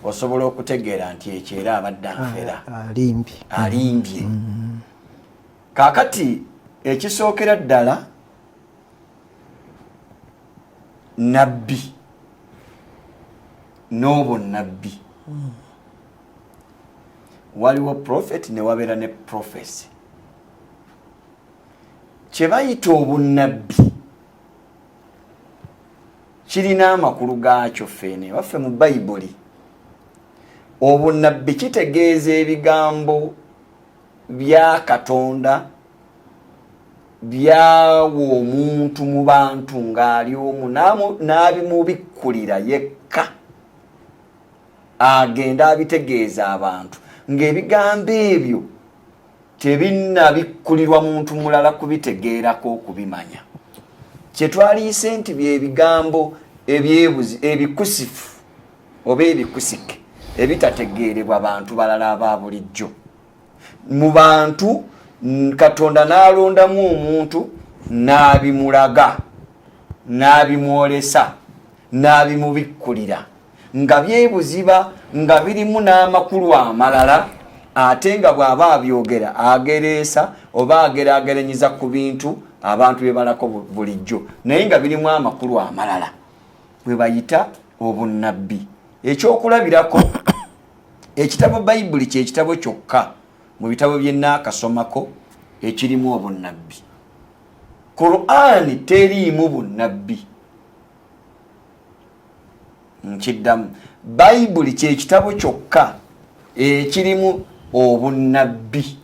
osobola okutegeera nti ekyo era abadde anfera alimbye. Kaakati ekisookera ddala nabbi n'obunnabbi waliwo prophet ne wabeera ne prophecy. Kye bayita obunnabbi kirina amakulu gaakyo ffene waffe mu Bayibuli. Obunnabbi kitegeeza ebigambo bya Katonda byawa omuntu mu bantu ng'ali omu n'abimubikkulira yekka agenda abitegeeza abantu ng'ebigambo ebyo tebinnabikkulirwa muntu mulala kubitegeerako okubimanya. Kye twaliise nti bye bigambo ebikusifu oba ebikusike ebitategeerebwa bantu balala aba bulijjo. Mu bantu Katonda n'alondamu omuntu n'abimulaga n'abimwolesa n'abimubikkulira nga byebuziba nga birimu n'amakulu amalala ate nga bw'aba abyogera agereesa oba ageraageranyiza ku bintu abantu bye balako bulijjo naye nga birimu amakulu amalala bwe bayita obunnabbi. Ekyokulabirako ekitabo Bayibuli kye kitabo kyokka mu bitabo bye nnaakasomako ekirimu obunnabbi. Qur'ani teriimu bunnabbi. Nkiddamu Bayibuli kye kitabo kyokka ekirimu obunnabbi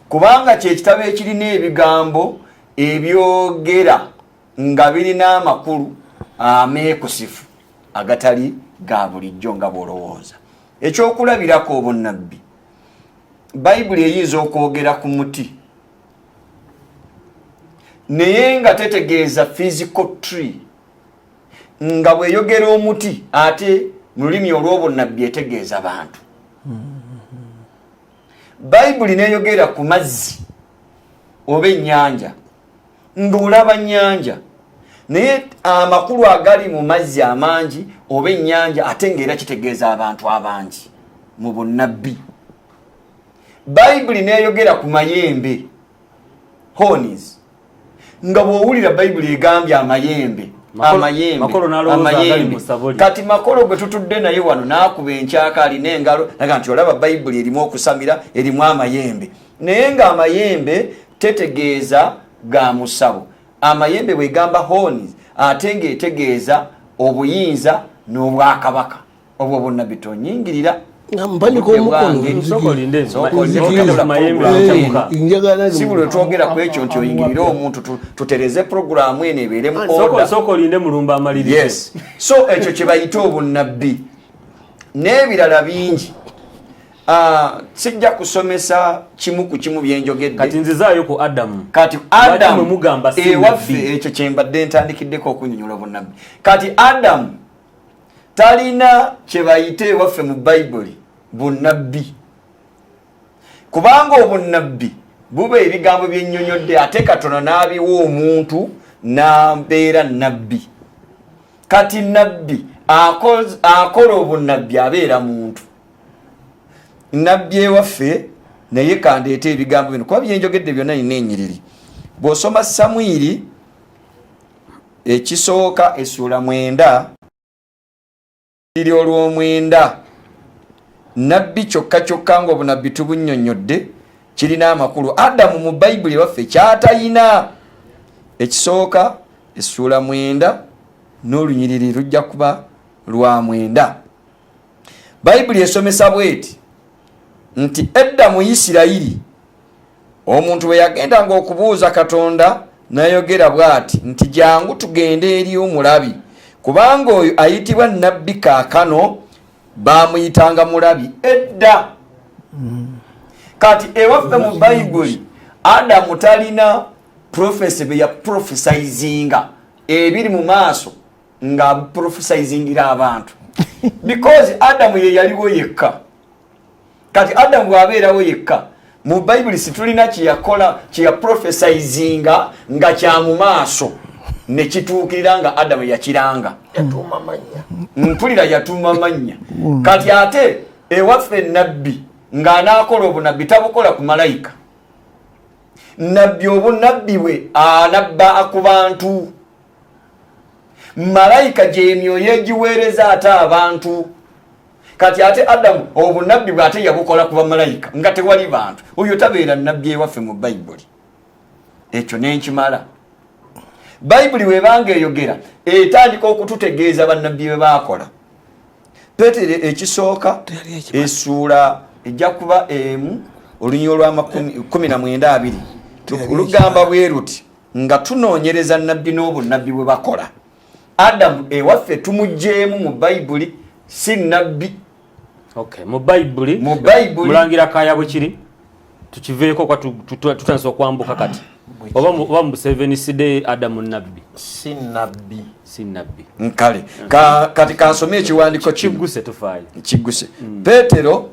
kubanga kye kitabo ekirina ebigambo ebyogera nga birina amakulu ameekusifu agatali ga bulijjo nga bw'olowooza. Ekyokulabirako obunnabbi Bayibuli eyinza okwogera ku muti naye nga tetegeeza physical tree nga bweyogera omuti ate mu lulimi olw'obunnabbi etegeeza abantu. Bayibuli neeyogera ku mazzi oba ennyanja ng'olaba nnyanja naye amakulu agali mu mazzi amangi oba ennyanja ate ng'era kitegeeza abantu abangi mu bunnabbi. Bayibuli neeyogera ku mayembe horns nga bw'owulira Bayibuli egambye amayembe kati makolo gwe tutudde naye wano n'akuba enkyaka alina engalo naga nti olaba Bayibuli erimu okusamira erimu amayembe naye ng'amayembe tetegeeza ga musabo. Amayembe bwegamba horns ate ng'etegeeza obuyinza n'obwakabaka obwo bonna bitonyingirira si buli twogera ku ekyo nti oyingirire omuntu tutereze programu eno ebeeremu order. Yes. So ekyo kye bayita obunnabbi n'ebirala bingi. Sijja kusomesa kimu ku kimu byenjogedde kati nzizaayo ku Adamu. Kati Adamu mugamba ewaffe ekyo kye mbadde ntandikiddeko okunyonyola obunnabbi. Kati Adamu talina kye bayite ewaffe mu Bayibuli bunnabbi kubanga obunnabbi buba ebigambo byennyonnyodde ate Katonda n'abiwa omuntu n'ambeera nabbi. Kati nabbi akola obunnabbi abeera muntu. Nabbi ewaffe naye kandeeta ebigambo bino kuba byenjogedde byonna nina ennyiriri. Bw'osoma Samwiri ekisooka essula 9 liri olw'omwenda nabbi kyokka ng'obunabbi tubunnyonnyodde kirina amakulu. Adamu mu Bayibuli waffe kyatayina. Ekisooka essula 9 n'olunyiriri lujja kuba lwa 9. Bayibuli esomesa bweti nti edda mu Isirayiri omuntu bwe yagendanga okubuuza Katonda n'ayogera bw'ati nti jangu tugende eri omulabi kubanga oyo ayitibwa nabbi kaakano baamuyitanga mulabi edda. Kati ewaffe mu Bayibuli Adamu talina prophecy be ya prophesizinga ebiri mu maaso nga prophesizingira abantu because Adamu ye yaliwo yekka. Kati Adamu bw'abeerawo yekka mu Bayibuli situlina kyeyakola kyeya prophesizinga nga kya mu maaso ne kituukirira nga Adamu yakiranga mpulira yatuuma mannya. Kati ate ewaffe nabbi ng'anaakola obunabbi tabukola ku malayika. Nabbi obunabbi bwe anabba ku bantu. Malayika gy'emyoyo egiweereza ate abantu. Kati ate Adamu obunabbi bw'ate yabukola ku bamalayika nga tewali bantu. Oyo tabeera nabbi ewaffe mu Bayibuli. Ekyo nenkimala. Bayibuli webanga eyogera etandika okututegeeza bannabbi be baakola. Peetero ekisooka essuula ejja kuba emu olunyiriri olwa 19:2 lugamba bwe luti nga tunoonyereza nabbi n'obunnabbi bwe bakola. Adamu ewaffe tumugjeemu mu Bayibuli si nabbi. Okay, mu Bayibuli mulangira kaya bwe kiri tukiveeko kwa tutandise okwambuka kati oba mu 7 side Adamu nabbi si nabbi nkale kati kansomye ekiwandiiko kiguse tufaayo kiguse. Peetero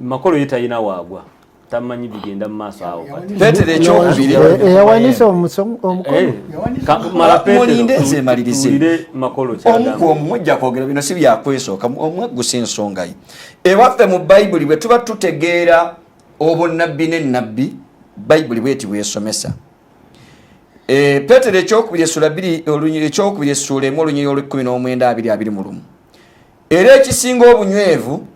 makolo yetayina waagwa tamanyi bigenda mu maaso awo. Peetero ekyokubiri yawanisa omukono mala Peetero ezemalirize makolo omuku omujja kwogera bino si byakwesooka omweggusa ensonga ye. Ewaffe mu Bayibuli bwe tuba tutegeera obunnabbi n'ennabbi Bayibuli bweti bwesomesa. Peetero ekyokubiri essula 2 ekyokubiri essula 1 olunyiriri olw'19:21 era ekisinga obunywevu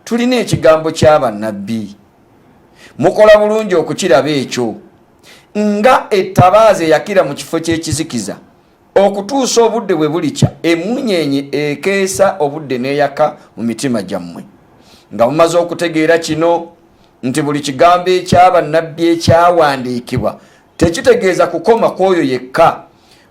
tulina ekigambo ky'abannabbi. Mukola bulungi okukiraba ekyo nga ettabaaza eyakira mu kifo ky'ekizikiza okutuusa obudde bwe bulikya emunyeenye ekeesa obudde n'eyaka mu mitima gyammwe nga mumaze okutegeera kino nti buli kigambo eky'abannabbi ekyawandiikibwa tekitegeeza kukoma kw'oyo yekka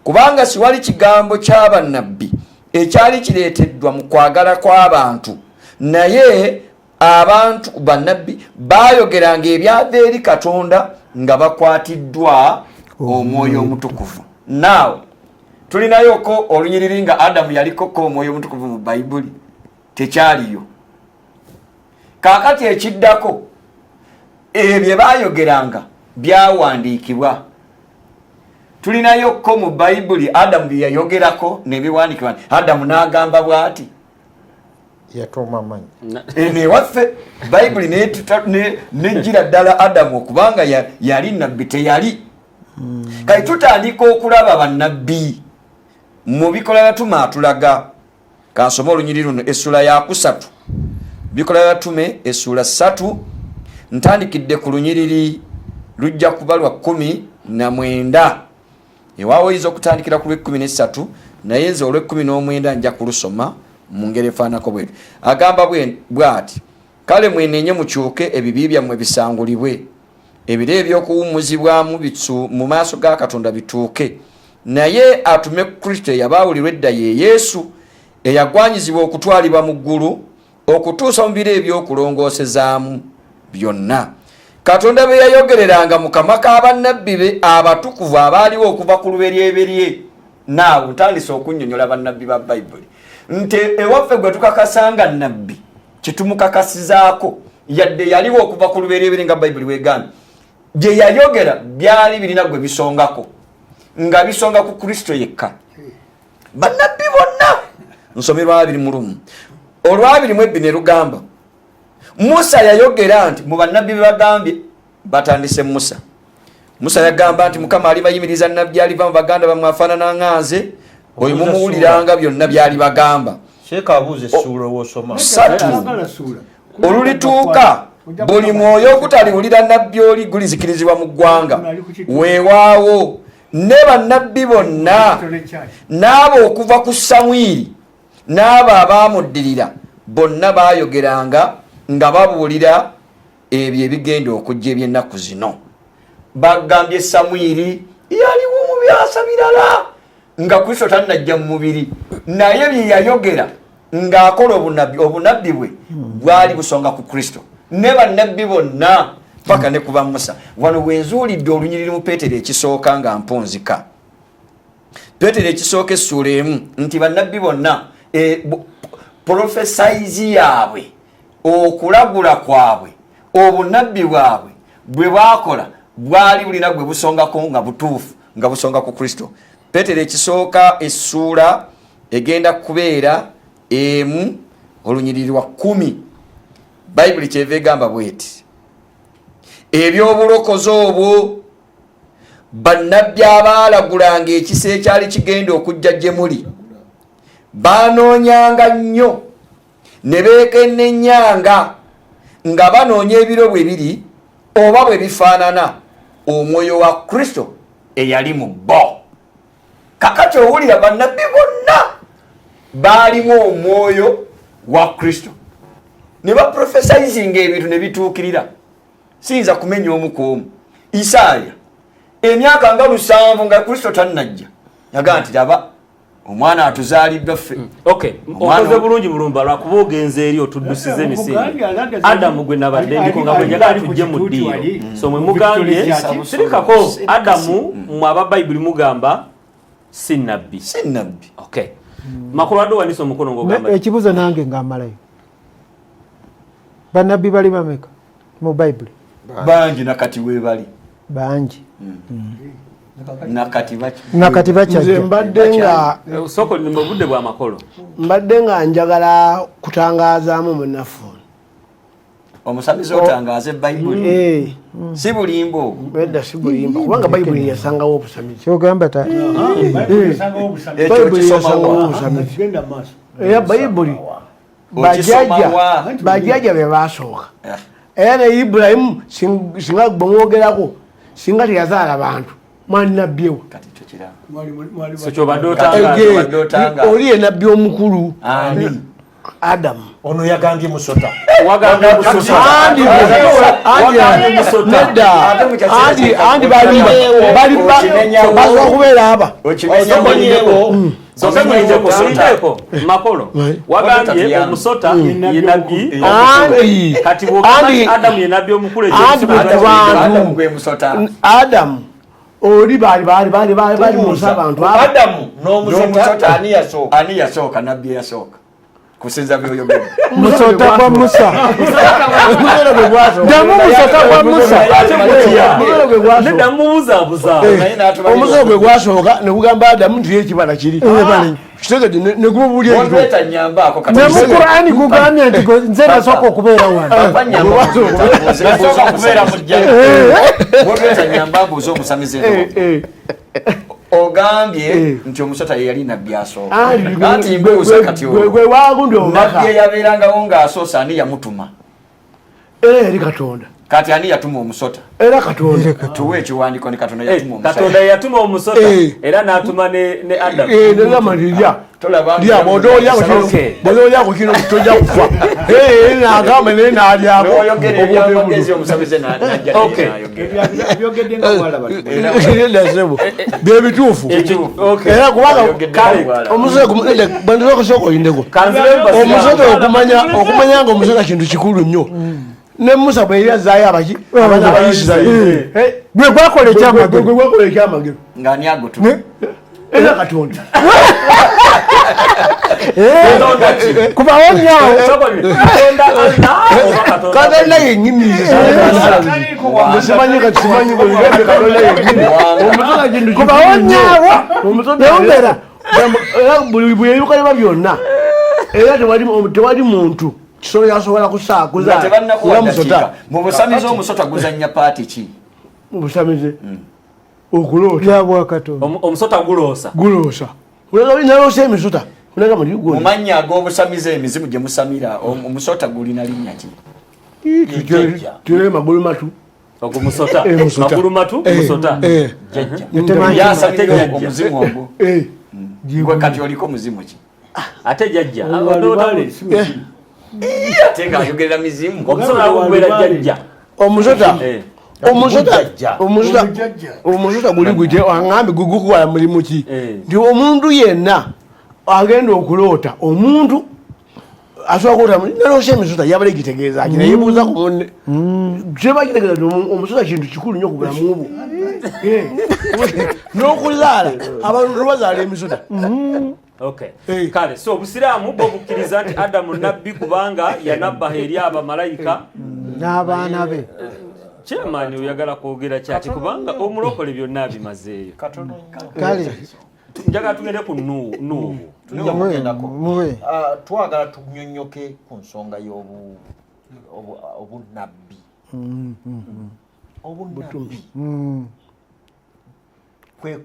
kubanga siwali kigambo ky'abannabbi ekyali kireeteddwa mu kwagala kw'abantu naye abantu bannabbi baayogeranga ebyava eri Katonda nga bakwatiddwa omwoyo omutukuvu. Naawe tulinayoko olunyiriri nga Adamu yalikoko omwoyo omutukuvu mu Bayibuli tekyaliyo. Kaakati ekiddako ebyo baayogeranga byawandiikibwa. Tulinayo ko mu Bayibuli Adamu bye yayogerako n'ebiwandiikibwa. Adamu n'agamba bw'ati yatoma manyi ne waffe Bayibuli nejjira ddala Adamu okubanga yali nabbi teyali. Kati tutandika okulaba bannabbi mu bikola byatume atulaga. Kansoma olunyiri luno essula ya 3 bikola byatume essula 3 ntandikidde ku lunyiriri lujja kubalwa 19 ewaawo oyinza okutandikira ku lw'13 naye nze olw'19 nja kulusoma mu ngeri efaanako bwetu. Agamba bw'ati kale mwenenye mukyuke ebibi byammwe bisangulibwe ebiro eby'okuwummuzibwamu mu maaso ga Katonda bituuke naye atume Kristo eyabaawulirwa edda ye Yesu eyagwanyizibwa okutwalibwa mu ggulu okutuusa mu biro eby'okulongoosezaamu byonna. Katonda be yayogereranga mu kamwa k'abannabbi be abatukuvu abaaliwo okuva ku luberyeberye. Naawe ntandise okunnyonnyola bannabbi ba Bayibuli nti ewaffe gwe tukakasanga nnabbi kitumukakasizaako yadde yaliwo okuva ku luberyeberye nga Bayibuli weegambye. Bye yayogera byali birina gwe bisongako nga bisonga ku Kristo yekka. Bannabbi bonna nsomerwa 2 olw'2 ne lugamba Musa yayogera nti mu bannabbi bagambye batandise Musa yagamba nti Mukama alibayimiriza nnabbi aliva mu baganda bamwe afaanana nganze oyo mumuwuliranga byonna byali bagamba. Shekabuze sura wosoma olulituuka buli mwoyo ogutaliwulira nnabbi oli gulizikirizibwa mu ggwanga. Weewaawo ne bannabbi bonna n'abo okuva ku Samwiri n'abo abaamuddirira bonna baayogeranga nga babuulira ebyo ebigenda okujja eby'ennaku zino. Bagambye Samwiri yaliwo mu byasa birala nga Kristo tannajja mu mubiri naye bye yayogera ng'akola obunabbi bwe bwali busonga ku Kristo. Ne bannabbi bonna paka ne kuba Musa. Wano wenzuulidde olunyiriri mu Peetero ekisooka nga mpunzika. Peetero ekisooka essula 1 nti bannabbi bonna profesaizi yaabwe okulagula kwabwe obunabbi bwabwe bwe bwakola bwali bulina gwe busongako nga butuufu nga busonga ku Kristo. Peetero ekisooka essula egenda kubeera 1 olunyiriri lwa 10 Bayibuli kyeva egamba bweti ebyobulokozi obwo bannabbi abaalagulanga ekisa ekyali kigenda okujja gye muli baanoonyanga nnyo ne beekennenyanga nga banoonya ebiro bwe biri oba bwe bifaanana omwoyo wa Kristo eyali mu bo. Kakati owulira bannabbi bonna baalimu omwoyo wa Kristo ne baprofesaizinga ebintu ne bituukirira. Siyinza kumenya omu ku omu. Isaaya emyaka nga 7 nga Kristo tannajja yagaa nti laba omwana atuzaaliddwa ffe. Okoze bulungi bulumba lwakuba ogenze eri otuddusiza emisinde. Adamu gwe nabadde ndiko nga bwe njagala tujje mu ddiiro so mwe mugambye sirikako Adamu mu aba Bayibuli mugamba si nnabbi. Makulu addo wanisa omukono ng'ogamba ekibuzo nange ng'amalayo bannabbi bali bameka mu Bayibuli? Bangi nakati weebali bangi nakati bachajja. Mbadde nga soko ni mu budde bwa makolo mbadde nga njagala kutangazaamu munafu omusabizi otangaaze Bayibuli si bulimbo wedda si bulimbo kubanga Bayibuli yasangawo obusamizi kyogamba ta Bayibuli yasangawo obusamizi genda maaso era Bayibuli bajjajja be baasooka era ne Ibulayimu singa gbomwogerako singa teyazaala bantu mwali nabbi we oli ye nabbi omukulu Adamu. Ono yagambye musota andi basobola kubeera aba makolo wagambye omusota ye nabbi kati Adamu ye nabbi omukulu Adamu oli bali musa abantu Adamu n'omusota ani yasooka nabbi yasooka kusinza byoyogera musota kwa Musa damu musota kwa Musa omusogo gwe gwasooka ne kugamba Adamu nti ekibala kiri kitegedde ne gumubulya ne mu Qur'ani kugambye nti nze nasooka okubeera wano ogambye nti omusota yeyali nabbi asooka anti gwe wagundi omubaka yabeerangawo ng'asoosa ani yamutuma era yali Katonda kati ani yatuma omusota era Katonda tuwe ekiwandiiko ne Katonda yatuma omusota Katonda yatuma omusota era n'atuma ne Adamu negamalirya bw'olyako kino tojja kufa nagamba naye n'alyako byebituufu era kubanga omusota oyindeko omusota okumanya nga omusota kintu kikulu nnyo ne Musa bwe yazaayo abaana Abayisirayiri gwe gwakola ekyamagero ng'ani agotuma era Katonda kubawo nyawo Katonda yennyini simanyi Katonda yennyini omusota kintu kubawo nyawo yongera era buli byebikolebwa byonna era tewali muntu kisolo yasobola kusaakuza musota mu busamize omusota guzannya paati ki mu busamize okuloota yabwa Katonda omusota guloosa naloosa emisota mu mannya ag'obusamize emizimu gye musamira omusota gulina linnya ki tule magulu matu omusota magulu matu omusota yasatega omuzimu ogwo gwe kati oliko muzimu ki ate jjajja ate ng'ayogerera mizimu omusota gubeera jjajja omusota guli gute angambe gukukola mulimu ki nti omuntu yenna agenda okuloota omuntu asobola kulota naloosa emisota yabala egitegeeza ki nayebuuza ku munne kyeba kitegeeza nti omusota kintu kikulu nnyo ku bulamu bwo n'okuzaala abantu tebazaala emisota kale so obusiraamu bwo bukkiriza nti Adamu nabbi kubanga yanabbaha eri abamalayika n'abaana be kyemaani oyagala kwogera kyati kubanga omulokole byonna abimazeeyo kale njagala tugende ku Nuuhu twagala tunyonyoke ku nsonga y'obunabbi kwe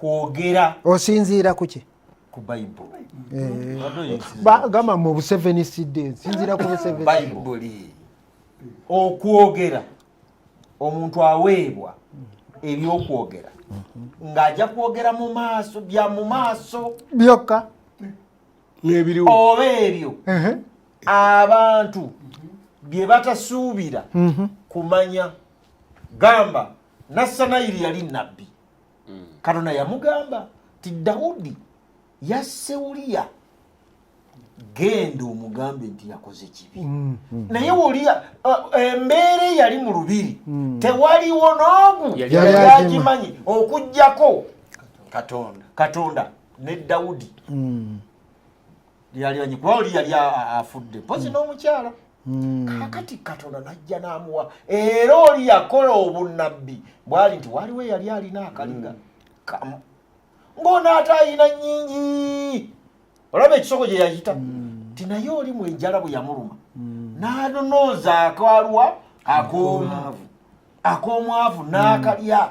kwogera osinziira kuki ku Bayibuli gamba mu bu7 sidde nsinziira ku bu7 Bayibuli okwogera omuntu aweebwa ebyokwogera ng'ajja kwogera mu maaso bya mu maaso byokka n'ebiriwo oba ebyo abantu bye batasuubira kumanya gamba Nasanayiri yali nabbi Katonda yamugamba ti Dawudi yasse Uliya genda omugambe nti yakoze kibi naye Uliya embeera yali mu lubiri tewaliwo n'ogu yali agimanyi okuggyako Katonda ne Dawudi yali anyi kuba Uliya yali afudde pozi n'omukyala kakati Katonda najja n'amuwa era oli yakola obunnabbi bwali nti waliwo yali alina akaliga kamu ng'onaata ayina nnyingi olaba ekisoko gye yayita ti naye oli mu enjala bwe yamuluma n'anonooza akalwa ak'omwavu n'akalya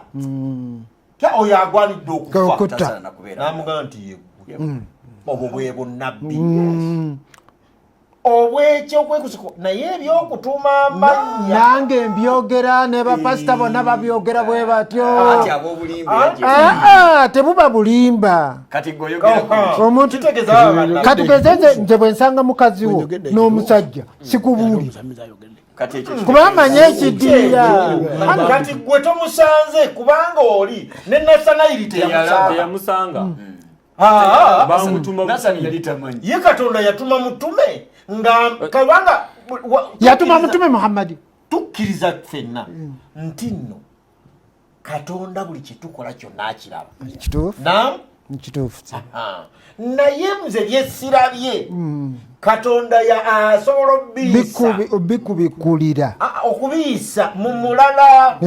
oyo agwanidde okufa n'amugamba nti yeggwe obwo bwe bunnabbi obwekyokwekusa naye ebyokutuuma amannya nange mbyogera ne bapasita bonna babyogera bwe batyo tebuba bulimba omuntu katugeze nze bwe nsanga mukazi wo n'omusajja sikubuuli kuba amanye ekiddiira kati gwe tomusanze kubanga oli ne Nasanayiri teyamusanga ye Katonda yatuma mutume nga kabanga yatuma mutume Muhammadi tukkiriza ffenna nti nno Katonda buli kye tukola kyonna akiraba nkituufu naye nze byesirabye Katonda ya asobola bikubikulira okubiisa mu mulala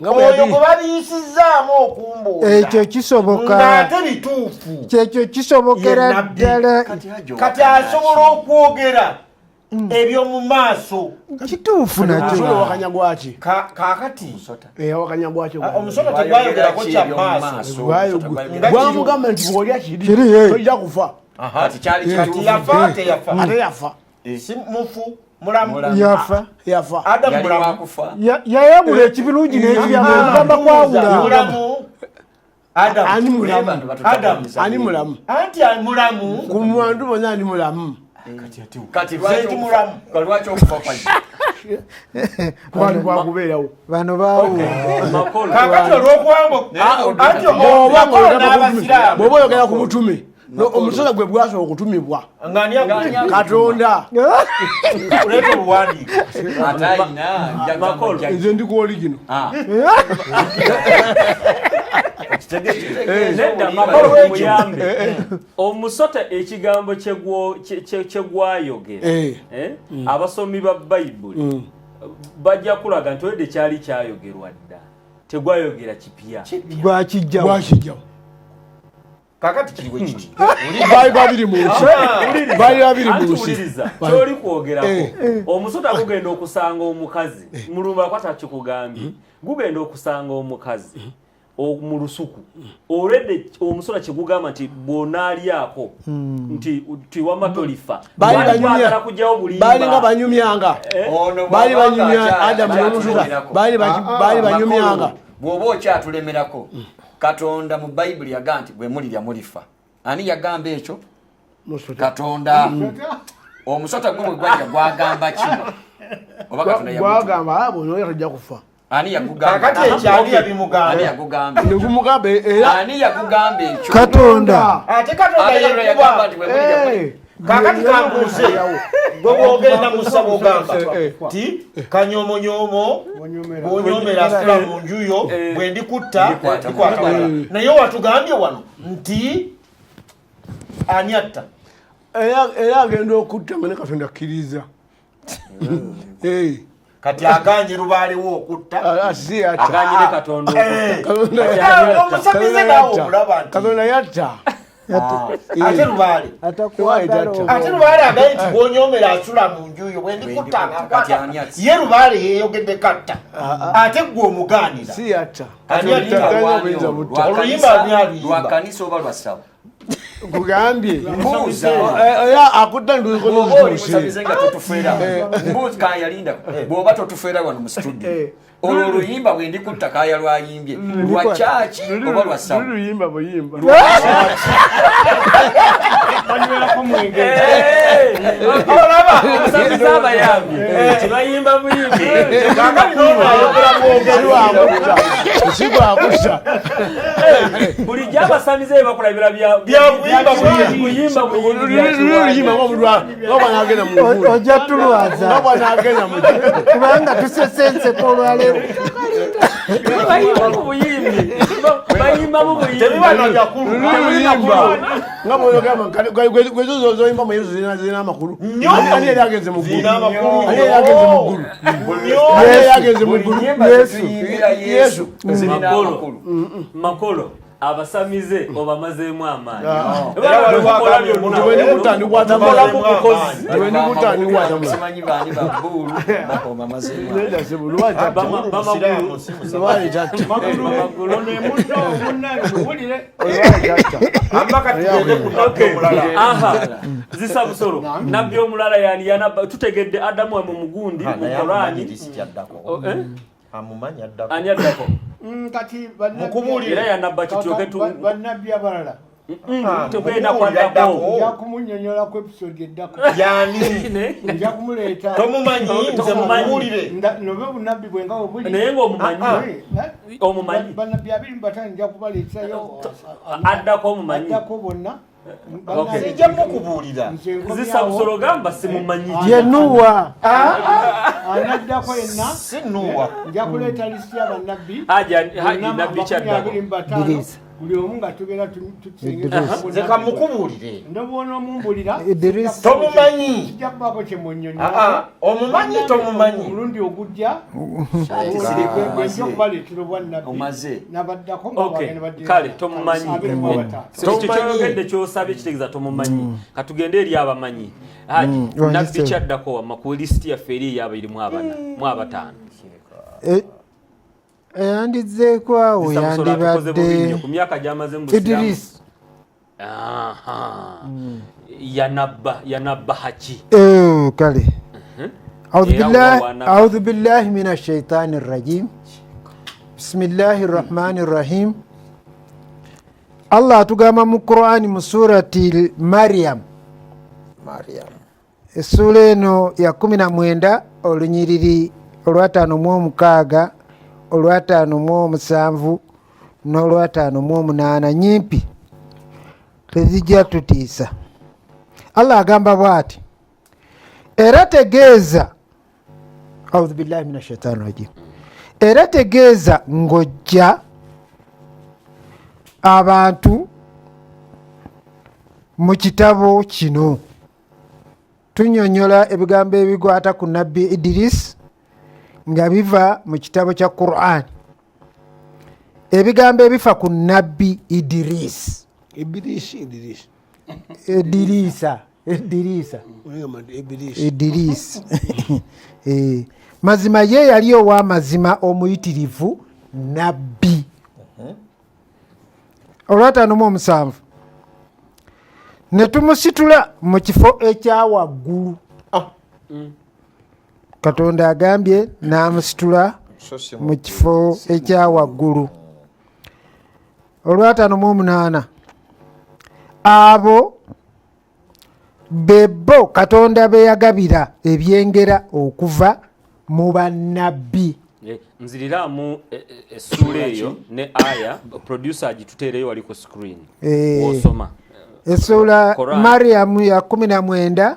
oyo gwe babiisizaamu okumbuulira ekyo kisoboka ng'ate bituufu kyekyo kisobokera ddala kati asobola okwogera ebyo mu maaso kituufu nakyo wakanya gwaki kaakati wakanya gwaki omusota tegwayogerako kya maaso gwamugamba nti bwolya kiri tojja kufa kati yafa ate yafa si mufu mulamu yafa adamu mulamu yayabula ekibirungi n'ekibyamuamba kwawula mulamu ani mulamu anti mulamu ku mwandu bonna ani mulamu kati lwaki okufa kwali kwakubeerawo bano baawula kakati olw'okuwamba anti omakolo n'abasiraamu bw'oba oyogera ku butume omusota gwe bwasobola okutumibwa Katonda oleeta oluwandiiko nze ndi ku oligino omusota ekigambo kyegwayogera abasomi ba bayibuli bajja kulaga nti wedde kyali kyayogerwa dda tegwayogera kipya gwakijjawo kakati kiriwe kiti baali babiri mu nsi kyoli kwogerako omusota gugenda okusanga omukazi mulumba akwata kikugambye gugenda okusanga omukazi mu lusuku olwedde omusota kyegugamba nti bw'onaalyako nti wamatolifa baagala kujjawo bulimba baalinga banyumyanga baali banyumya adamu n'omusota baali banyumyanga bw'oba okyatulemerako Katonda mu Bayibuli yagamba nti bwe mulirya mulifa ani yagamba ekyo Katonda omusota gwe gwajja gwagamba ki oba Katonda gwagamba abo no yajja kufa ani yakugamba kakati ekyali yabimugamba ani yakugamba negumugamba era ani yakugamba ekyo Katonda ate Katonda yagamba nti bwe mulirya kakati kambuuze gwe bwogenda mu ssabo ogamba ti kanyomonyomo bw'onyomera asula mu njuyo bwe ndikutta ndikwata wala naye watugambye wano nti ani atta era agenda okutta mwene Katonda akkiriza kati aganye lubaalewo okutta si yatta aganyire Katonda omusabize naawe omulaba nti Katonda yatta ate lubaale ate lubaale agaye nti bw'onyomera asula mu njuyo bwe ndikutta ye lubaale yeeyogedde katta ate gwe omugaanira si yatta oluyimba nyaluyimba lwakanisa oba lwasawo kugambye era akutta nduomusabize nga totufeera mbuzi kayalinda bw'oba totufeera wano mu studio olwo oluyimba bwe ndikutta kaya lwayimbye lwa kyaki oba lwasawo luyimba buyimba banywerako mwenge olaba omusabize abayambye tebayimba buyimbi ayogera bwogeri wabwe sikwakusa bulijjo abasamize be bakola buyimba luyimba ngobwanagenda mu ojja tulwaza ngobwanagenda mu kubanga tusesenseko olwaleero bayimbamu buyimbi bayimbamu tebibanojakulu nga bwogamba gwezozoyimba mu yesu zirina amakulu ani yali agenze mu ggulu ani yali agenze mu ggulu ani yali agenze mu ggulu yesu makolo abasamize obamazeemu amaanyi simanyi baani babbulu obamazeemu zisa busolo nabbi omulala yani tutegedde adamu mu mugundi mu Korani ani addako kati era yanabba kityoke bannabbi abalala tugenda kwaddako nja kumunyonyola ku episode eddako yani nja kumuleeta tomumanyi nze mumuwulire nobe obunabbi bwenga obuli naye ng'omumanyi bannabbi 25 nja kubaleetayo addako omumanyi addako bonna nzija mukubuulira zisa busolo gamba simumanyi yenuwa anaddako yenna si nuwa nja kuleeta lisiti y'abannabbi haji nabbi kyaddako buli omu nga tugenda zeka mukubulire ndobona omumbulira tomumanyi kijja kubaako kyemunyonyi omumanyi tomumanyi omulundi ogujja gwenja okubaleetera obwannabbi nabaddako kale tomumanyi kyoyogedde kyosabye kitegeeza tomumanyi katugende eri abamanyi nabbi kyaddako wamma ku lisiti yaffe eri ey'abirimu 45 eyandizzeeko awo yandibadde ku myaka gy'amaze mu Idris yanabba haki kale أعوذ بالله من الشيطان الرجيم بسم الله الرحمن الرحيم الله تقام من القرآن من سورة مريم السورة eno ya 19 olunyiriri olw'56 olw'57 n'olw'58 nyimpi tezijja tutiisa. Allah agamba bw'ati era tegeeza audhu billahi mina shaitani rajim era tegeeza ng'ojja abantu mu kitabo kino tunyonyola ebigambo ebikwata ku nabbi Idris nga biva mu kitabo kya Qur'an. Ebigambo ebifa ku nabbi Idris Idris mazima ye yali ow'amazima omuyitirivu nabbi. Olw'57 ne tumusitula mu kifo ekyawaggulu. Katonda agambye n'amusitula mu kifo ekyawaggulu. Olw'58 abo bebo Katonda be yagabira ebyengera okuva mu bannabbi. nziriramu essula eyo ne aya producer agituteereyo wali ku screen osoma essula Mariyamu ya 19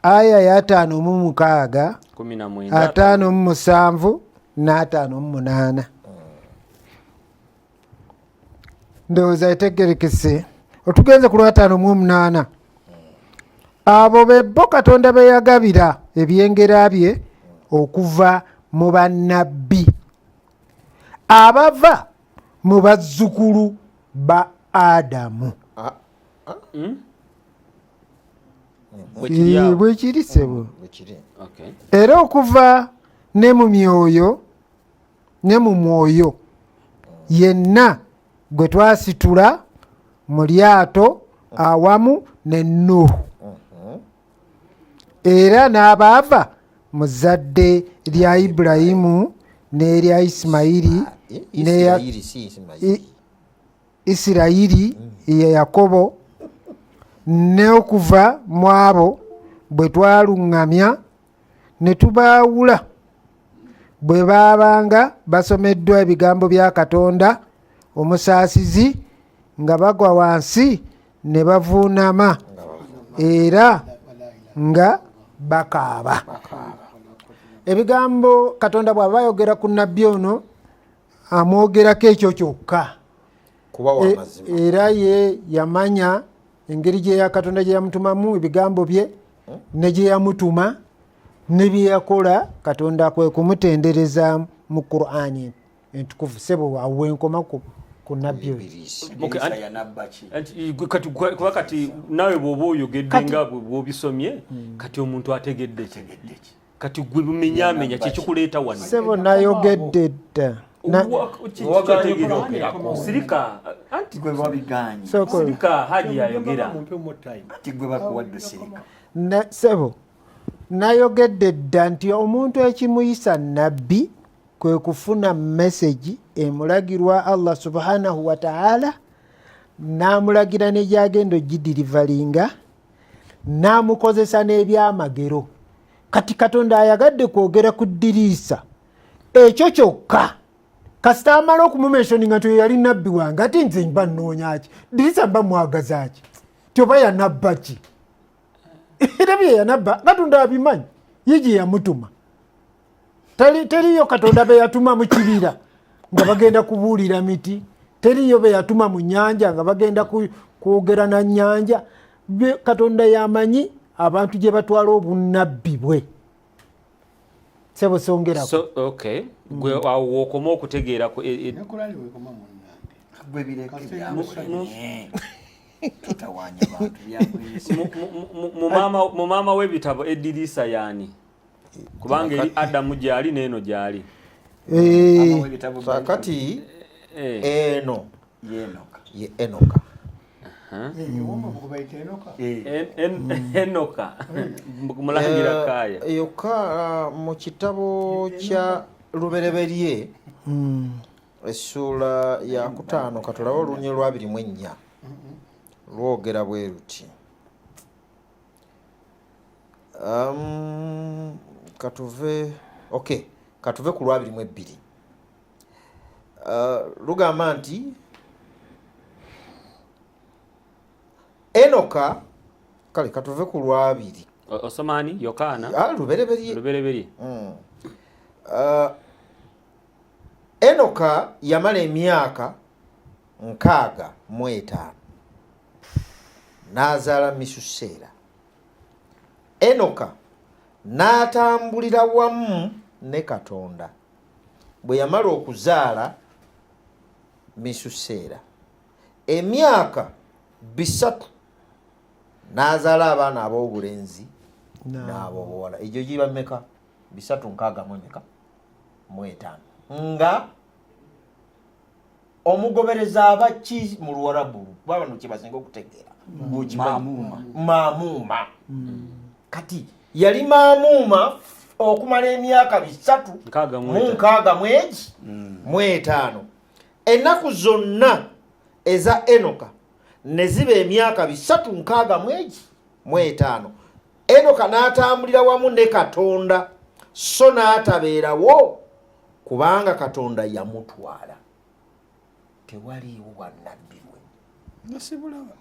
aya ya 5:6 5:7 n'5:8 ndowooza etegerekese. Otugenze ku lw'5:8 abo bebo Katonda be yagabira ebyengera bye okuva mu bannabbi abava mu bazzukulu ba Adamu. Bwekiri sebo era okuva ne mu myoyo ne mu mwoyo yenna gwe twasitula mu lyato awamu ne Nuhu era n'abaava mu zadde lya Ibulayimu n'erya Isimayiri n'eya Isirayiri ya Yakobo n'okuva mu abo bwe twaluŋŋamya ne tubaawula bwe baabanga basomeddwa ebigambo bya Katonda omusaasizi nga bagwa wansi ne bavuunama era nga bakaaba. Ebigambo Katonda bw'aba ayogera ku nabbi ono amwogerako ekyo kyokka era ye yamanya engeri gye ya Katonda gye yamutumamu ebigambo bye ne gye yamutuma ne bye yakola. Katonda kwe kumutendereza mu Qur'ani entukuvu. Sebo awe nkoma ku nabbi oyo. Kati nawe bw'oba oyogedde nga bw'obisomye kati omuntu ategedde ki kati gwe bumenyamenya kyekikuleeta wano. Sebo nayogedde dda sirika anti gwe babiganye sirika haji yayogera anti gwe bakuwadde sirika sebo nayogedde dda nti omuntu ekimuyisa nabbi kwe kufuna message emulagirwa Allah subhanahu wa ta'ala n'amulagira ne gyagenda ogidirivalinga n'amukozesa n'ebyamagero. Kati Katonda ayagadde kwogera ku ddirisa ekyo kyokka kasita amala okumumensioninga nti yali nabbi wange ate nze mba nnoonya ki ddirisa mba mwagaza ki tyoba yanabba ki era bye yanabba Katonda abimanyi ye gye yamutuma. Teriyo Katonda be yatuma mu kibira nga bagenda kubuulira miti teriyo be yatuma mu nnyanja nga bagenda kwogera na nnyanja. Katonda yamanyi abantu gye batwala obunnabbi bwe. Sebo songerako. So okay. Gwe okoma okutegeera ku Nakulali wekoma mu nnyanja. Gwe bireke byawe. Tutawanya abantu byawe. mu maama w'ebitabo Eddirisa yani. Kubanga eri Adamu gyali n'eno gyali. Kati eno Yenoka. ye Enoka. Enoka mulangira Kaaya yoka mu kitabo kya Lubereberye essula ya 5 katulawo olunyi lwa 24 lwogera bwe ruti katuve ku lwa 22 lugamba nti Enoka kale katuve ku lwa 2 Osomani Yokaana Lubereberye Enoka yamala emyaka 65 n'azaala Misuseera. Enoka n'atambulira wamu ne Katonda bwe yamala okuzaala Misuseera emyaka 3 n'azaala abaana ab'obulenzi n'ab'obuwala. Egyo giba mmeka? 365 nga omugobereza abaki mu Luwarabu baba no kibasinga okutegeera maamuma. Kati yali maamuma okumala emyaka 365 ennaku zonna eza Enoka ne ziba emyaka 365. Enoka n'atambulira wamu ne Katonda so n'atabeerawo kubanga Katonda yamutwala. Tewaliiwo bwannabbi bwe. Nasibulaba.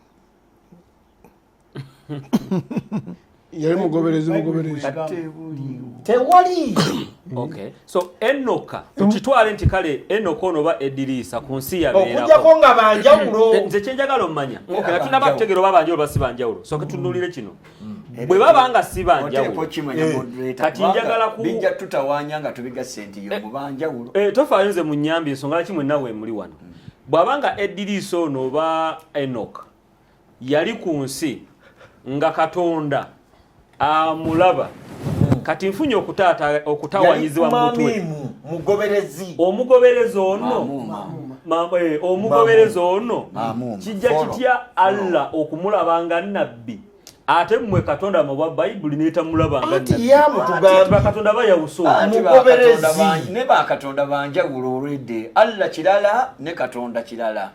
Yali mugoberezi. Tewali. Okay. So Enoka tukitwale nti kale Enoka ono ba Eddirisa ku nsi yabeerako. Okujjako nga banjawulo. Nze kyenjagala omanya. Okay, tunaba kutegeera oba banjawulo basi banjawulo. So ketunulire kino. Bwe baba nga si banjawulo. Kati njagala ku bijja tutawanya nga tubiga senti yo mu banjawulo. Tofaayo mu nnyambi ensonga laki mwenna we muli wano. Bw'abanga Eddirisa ono oba Enoka yali ku nsi nga Katonda amulaba kati nfunye okutawanyizibwa mu mutwe omugoberezi ono kijja kitya Allah okumulabanga nnabbi ate mmwe Katonda mu Bayibuli n'etamulabanga nnabbi Katonda bayawuso ne Katonda banjawulo olwedde Allah kirala ne Katonda kirala.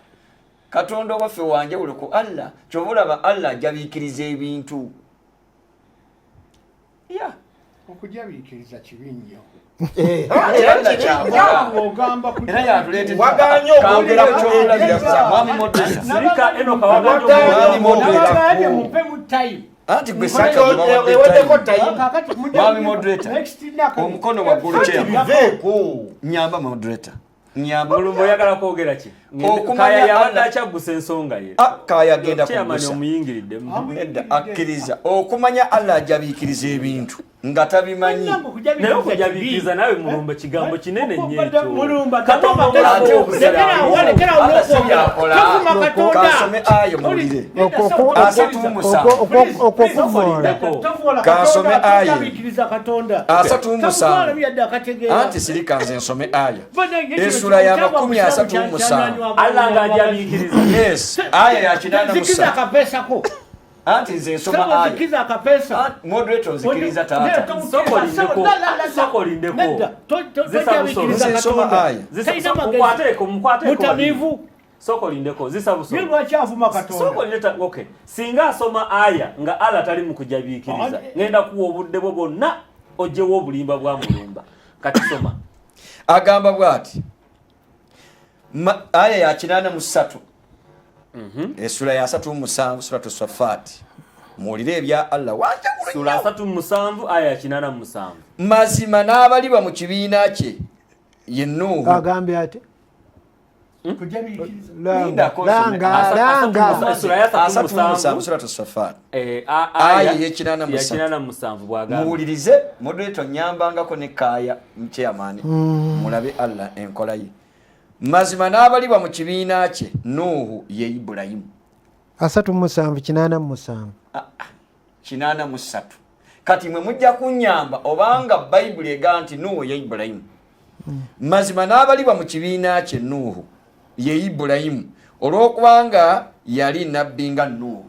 Katonda waffe wanjawulo ku Allah kyobulaba Allah ajabiikiriza ebintu. Yeah. Okujabiikiriza kibi nnyo. Era yatuleetedde waganye okwogera ky'olabira Mwami Moderator. Sirika Enoka waganye Moderator. Mumpe mu time. Anti gwe saka ewedeko time. Mwami Moderator. Omukono waggulu kyema. Nyamba Moderator. Mulumbo oyagala kwogera ki? Kaya yabadde akyagusa ensonga ye. Kaya agenda kugusa. Kyamani omuyingiridde. Akkiriza okumanya Allah ajabiikiriza ebintu nga tabimanyi. Naye okujabiikiriza nawe Mulumba kigambo kinene nnyo ekyo. Mulumba kasome ayo mulire. Kasome ayo. Anti sirikanze nsome ayo. Esura ya 37. Allah ngajabiikiriza. Yes. Aya ya 89. Anti nze nsoma aya. Zikiza kapesa. Moderator zikiriza tata. Soko lindeko. Nsoma aya. Mukwateko. Mutamivu. Soko lindeko. Zisabuso. Yego achafuma Katonda. Soko lindeta okay. Singa asoma aya nga Allah tali mukujabiikiriza. Ngenda kuwa obudde bwo bonna ojewo obulimba bwa Mulumba. Kati soma. Agamba bwati. Aya ya 83. Esura ya 37 suratu Safat. Mulire ebya Allah wanja sura 37 aya ya 87. Mazima n'abaliba mu kibiina kye ye Nuhu. Agambye ate muwulirize moderator nyambangako ne Kaaya chairman mulabe Allah enkola ye mazima n'abalibwa mu kibiina kye Nuhu ye Ibrahim 87 kati mwe mujja kunyamba obanga Bible ega nti Nuhu ye Ibrahim mazima n'abalibwa mu kibiina kye Nuhu ye Ibrahim olw'okubanga yali nabbi nga Nuhu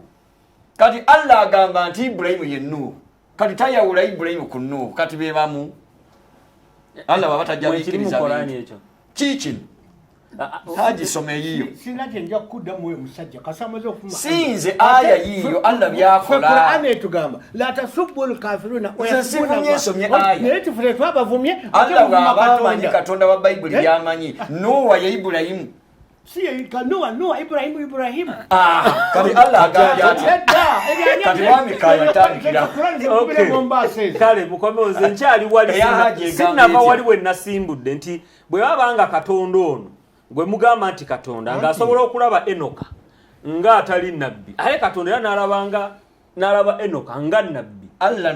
kati Allah agamba nti Ibrahim ye Nuhu kati tayawula Ibrahim ku Nuhu kati bebamu Allah baba tajabikiriza kiki haji someyiyo sinaje nja kudda muwe musajja kasamaze okufuma sinze aya yiyo Allah byakola Qur'an etugamba la tasubul kafiruna neti fure twabavumye Allah baba Katonda wa Bible yamanyi Noah ya Ibrahim si Noah Ibrahim kati Allah agambye kati wami Kaaya tandikira kale mukomeoze nkyali wali sinaba waliwe nasimbudde nti bwe babanga Katonda ono gwe mugamba nti Katonda ng'asobola okulaba Enoka nga atali nabbi aye Katonda era n'alaba Enoka nga nabbi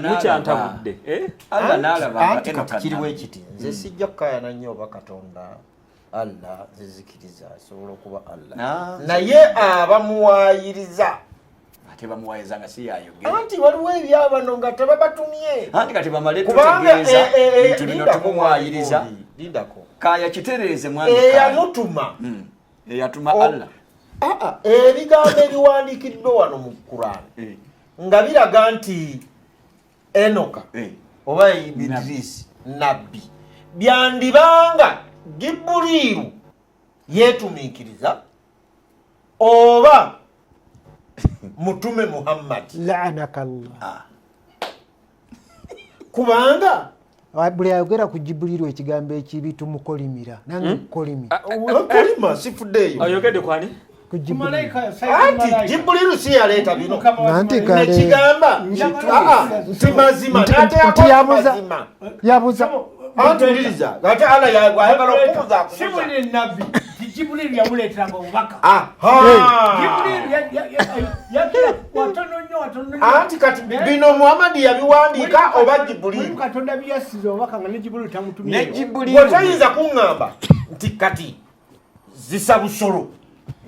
mukyantabudde Allah n'alaba Enoka kiriwo ekiti nze sijja kukaayana nnyo oba Katonda Allah zizikiriza asobola okuba Allah naye abamuwaayiriza ate bamuwaayiriza nga si yayogera anti waliwo ebyabano nga tebabatumye anti kati bamale tutegeeza nti bino tumuwaayiriza lindako Kaaya kitereeze mwami eyamutuma eyatuma Allah ebigambo ebiwandiikiddwa wano mu Qur'an nga biraga nti Enoka oba Idris nabbi byandibanga Jibuliru yetumiikiriza oba mutume Muhammad la'anakallah kubanga buli ayogera ku Jibuliru ekigambo ekibi tumukolimira nange kukolimira kolima sifuddeeyo ayogedde kwani ku Jibuliru anti Jibuliru si yaleeta bino nanti kale nekigamba nti mazima nti yabuza antuliriza ate Allah yagwayagala okubuuza sibuli nabbi Jibuliru yamuleeteranga obubaka anti kati bino Muhammad yabiwandiika oba Jibuliru Katonda byasize obubaka nga ne Jibuliru tamutumye ne Jibuliru otayinza kuŋŋamba nti kati zisa busolo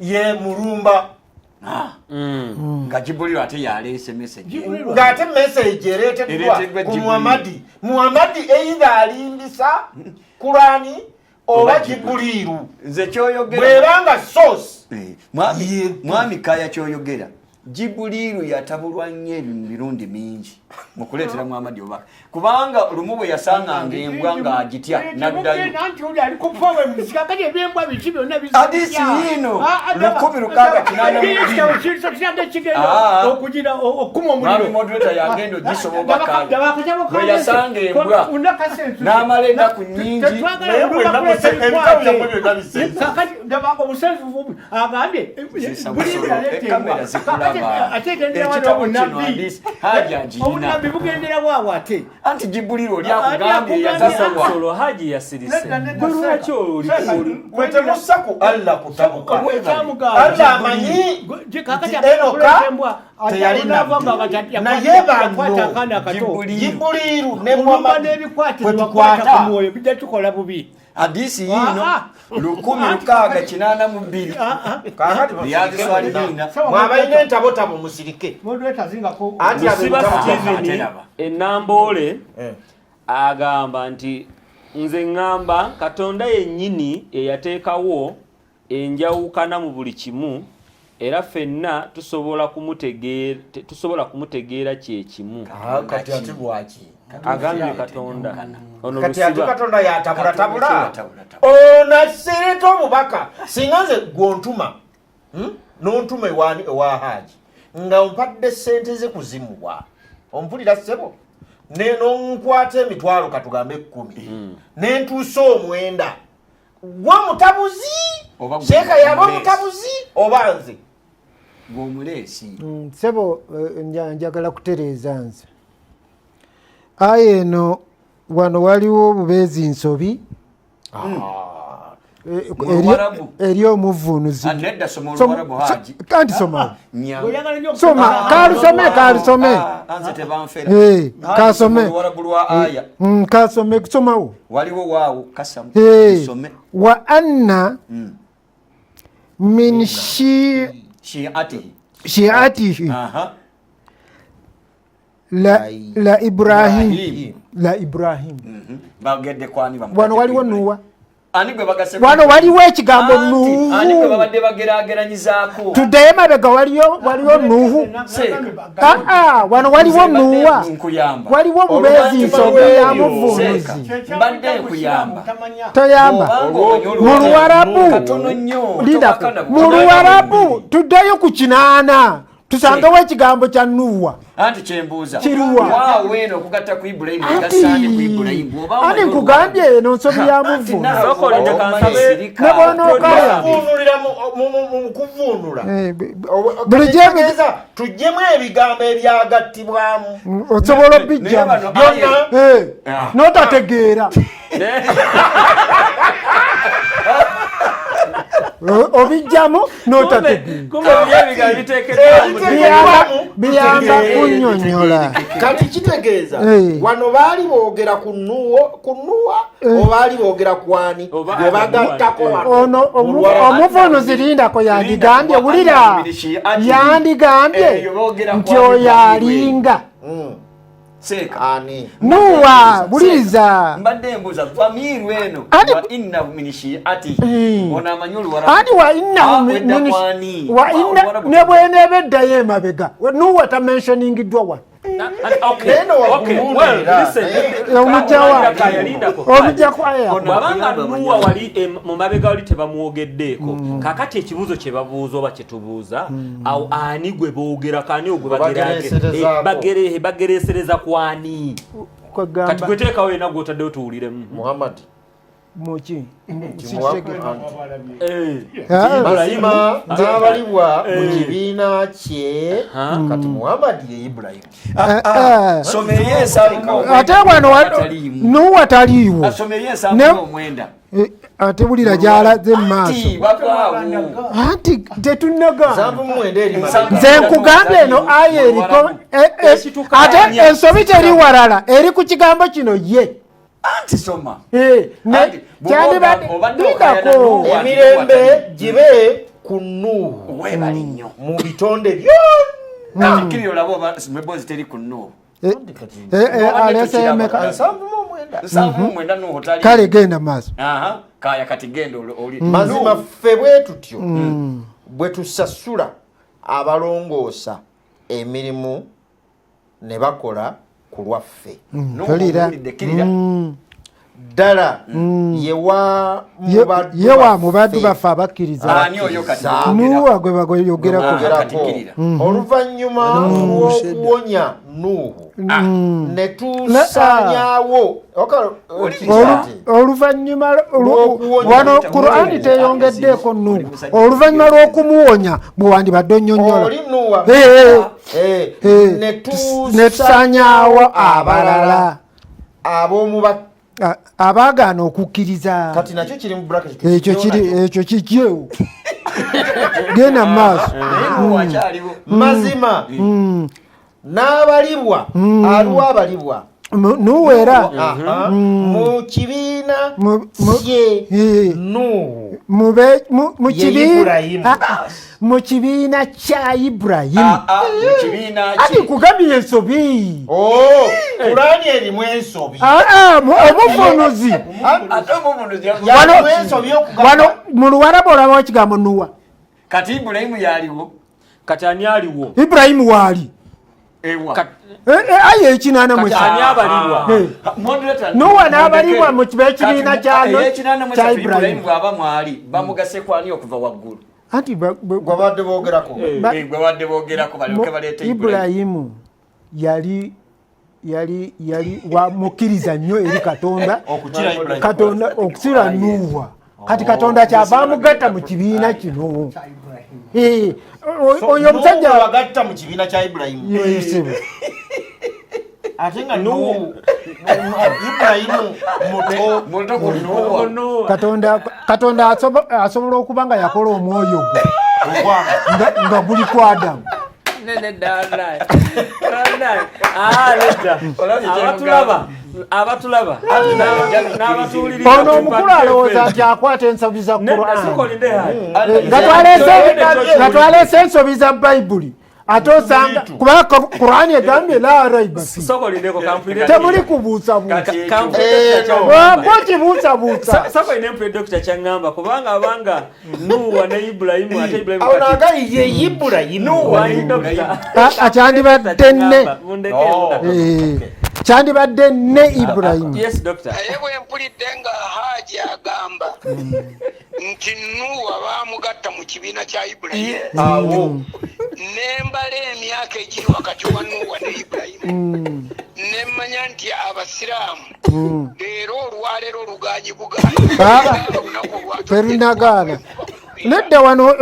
ye mulumba nga Jibuliru ate yaleese message ng'ate message ereeteddwa ku Muhammad either alimbisa Kurani oba Jibuliru nze kyoyogera bwebanga source mwami Kaaya kyoyogera Jibuliru yatabulwa nnyo emirundi mingi mu kuleetera Muhammad obubaka kubanga lumu bwe yasanganga embwa ng'agitya n'addayo hadisi yino 16 moderator yagenda ogisoma obubaka bwe yasanga embwa n'amala ennaku nnyingi agambye kamera zikulaba obunabbi bugendera bwawe ate anti Jibuliru oli akugambye yatasabwa solo haji yasirise lwaki wetemussa ku Allah kutabuka Allah amanyi Enoka teyali nabbi naye bano Jibuliru ne Muhammad kwetukwata bijja tukola bubi hadisi yino 1682 lyaziswalirina mwabalina entabotabo musirike enamboole agamba nti nze ŋŋamba Katonda yennyini eyateekawo enjawukana mu buli kimu era ffenna tusobola kumutegeera kyekimu kati ate lwaki agambye Katonda kati ate Katonda yatabulatabula onasereta obubaka singa nze gwontuma nontuma ewa haji nga ompadde sente ze kuzimubwa ompulira ssebo nonkwata emitwalo katugambe 10 nentuusa 9 gwa mutabuzi sheeka yaba mutabuzi oba nze gwomuleesi ssebo njagala kutereeza nze aya eno wano waliwo obubeezi nsobi eri omuvunuzi anedda soma Oluwarabu haji kanti soma kalusome anze tebanfera kasome Oluwarabu lwa aya kasome kusomawo waliwo waawo kasamu some wa anna min shi'atihi la Ibrahim bagedde kwani wano waliwo Nuwa wano waliwo ekigambo Nuhu babadde bagerageranyizaako tuddeyo mabega waliwo Nuhu wano waliwo Nuwa waliwo mubeeziisa obuyamuvunuzi mbadde nkuyamba toyamba mu Luwarabu tuddeyo ku 8 tusangawo ekigambo kya Nuwa anti kyembuuza waawo eno okugatta ku Ibulayimu egasaanye ku Ibulayimu anti nkugambye eno nsobi ya muvunuulira mu kuvuunula tujjemu ebigambo ebyagattibwamu osobola obijjamu n'otategeera obijjamu biyamba kunnyonnyola kati kitegeeza wano baali boogera ku Nuwa obaali boogera kwani gwe bagattako ono omuvunuzi lindako yandigambye wulira yandigambye nti oyo alinga Nuwa buliriza mbadde mbuuza vamiru eno wa innahu min shi'atihi ona amanyulu ani wa innahu min ne bwenebeddayo emabega Nuwa tamentioningidwa wa bwabanga Nuwa wali mu mabega wali tebamwogeddeeko kakati ekibuuzo kye babuuza oba kyetubuuza awo ani gwe boogera kani ogwe bagereesereza kwani kati gweteekawo ena gwotaddeyo tuwuliremu Muhammad muki mazima n'abalibwa mu kibiina kye kati Muhammad ye Ibulayimu ate wano Nuwa taliiwo ate bulira gy'alaze mu maaso anti tetunnaga nze nkugambye eno aya eriko ate ensobi teri walala eri ku kigambo kino ye anti soma kyandibaddeako emirembe gibe ku Nuhu webali nnyo mu bitonde byonna kiri olaba mwebozi teri ku Nuhu alesemeka Nuhu kale genda maaso kaya kati genda oli mazima ffe bwe tutyo bwe tusasula abalongoosa emirimu ne bakola ku lwaffe ddala yewa mubaddu baffe abakkiriza Nuwa gwe bayogerako oluvannyuma lw'okuwonya Nuhu ne tusaanyaawo oluvannyuma wano Qur'ani teyongeddeeko Nuhu oluvannyuma lw'okumuwonya bwe wandibadde onnyonnyola ne tusaanyaawo abalala abaagaana okukkiriza kati nakyo kiri mu bracket ekyo kikyewo genda mu maaso mazima n'abalibwa aliwo abalibwa Nuhu era mu kibiina kye Nuhu mu kibiina kya Ibulayimu ati kugambye ensobi Kurani erimu ensobi omuvunuzi wano mu Luwarabu olabawo ekigambo Nuwa kati Ibulayimu yaliwo kati ani aliwo Ibulayimu waali aye ekinana Nuwa n'abalibwa mu kibiina kya Ibulayimu bw'aba mwali bamugase kwani okuva waggulu anti gwabadde boogerako balyoke baleete Ibulayimu yali wamukkiriza nnyo eri Katonda okukira Nuwa kati Katonda kyava amugatta mu kibiina kino oyo omusajja wagatta mu kibiina kya Ibulayimu ate nga Ibrahimu muto ku Nuwa. Katonda asobola okuba nga yakola omwoyo gwe nga guli ku Adamu. Abatulaba ono omukulu alowooza nti akwata ensobi za Qur'an nga twaleese ensobi za Bayibuli ate osanga kubanga Qur'an egambye la raiba temuli kubuusabuusa sakoline mpule dokita kyaŋŋamba kubanga abanga Nuwa ne Ibulayimu ate kyandibadde ne Ibulayimu. Yes doctor. Naye bwe mpulidde nga Haji agamba nti Nuwa baamugatta mu kibiina kya Ibulayimu nembala emyaka egiri wakati wa Nuwa ne Ibulayimu nemmanya nti abasiraamu leero olwaleero olugaanyi terunagaana nedda wano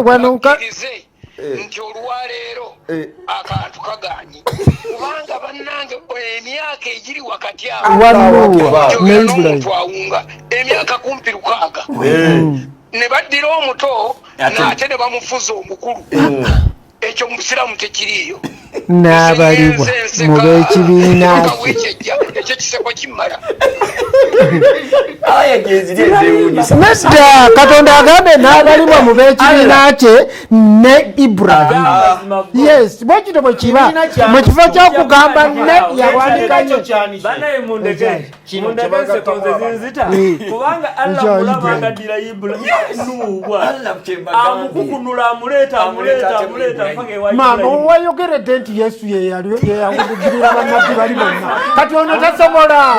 nti olwaleero akantu kagaanyi kubanga bannange emyaka egiri wakati awomuntu awunga emyaka kumpi 6 ne baddira omuto naate ne bamufuza omukulu ekyo musiraamu tekiriiyo n'abalibwa mu b'ekibiina ekyo kiseko kimmala nedda Katonda agambe n'abalibwa mu b'ekibiina kye ne Ibulayimu. Yes bwekito bwe kiba mu kifo ky'okugamba ne yawandika ye banaye mundeke sekonze zinzita kubanga Allah mulaba ngaddira Ibulayimu amukukunula amuleeta mpaka ewa Mama wayogeredde nti Yesu ye yawugirira bannabbi bali bonna kati ono tasobola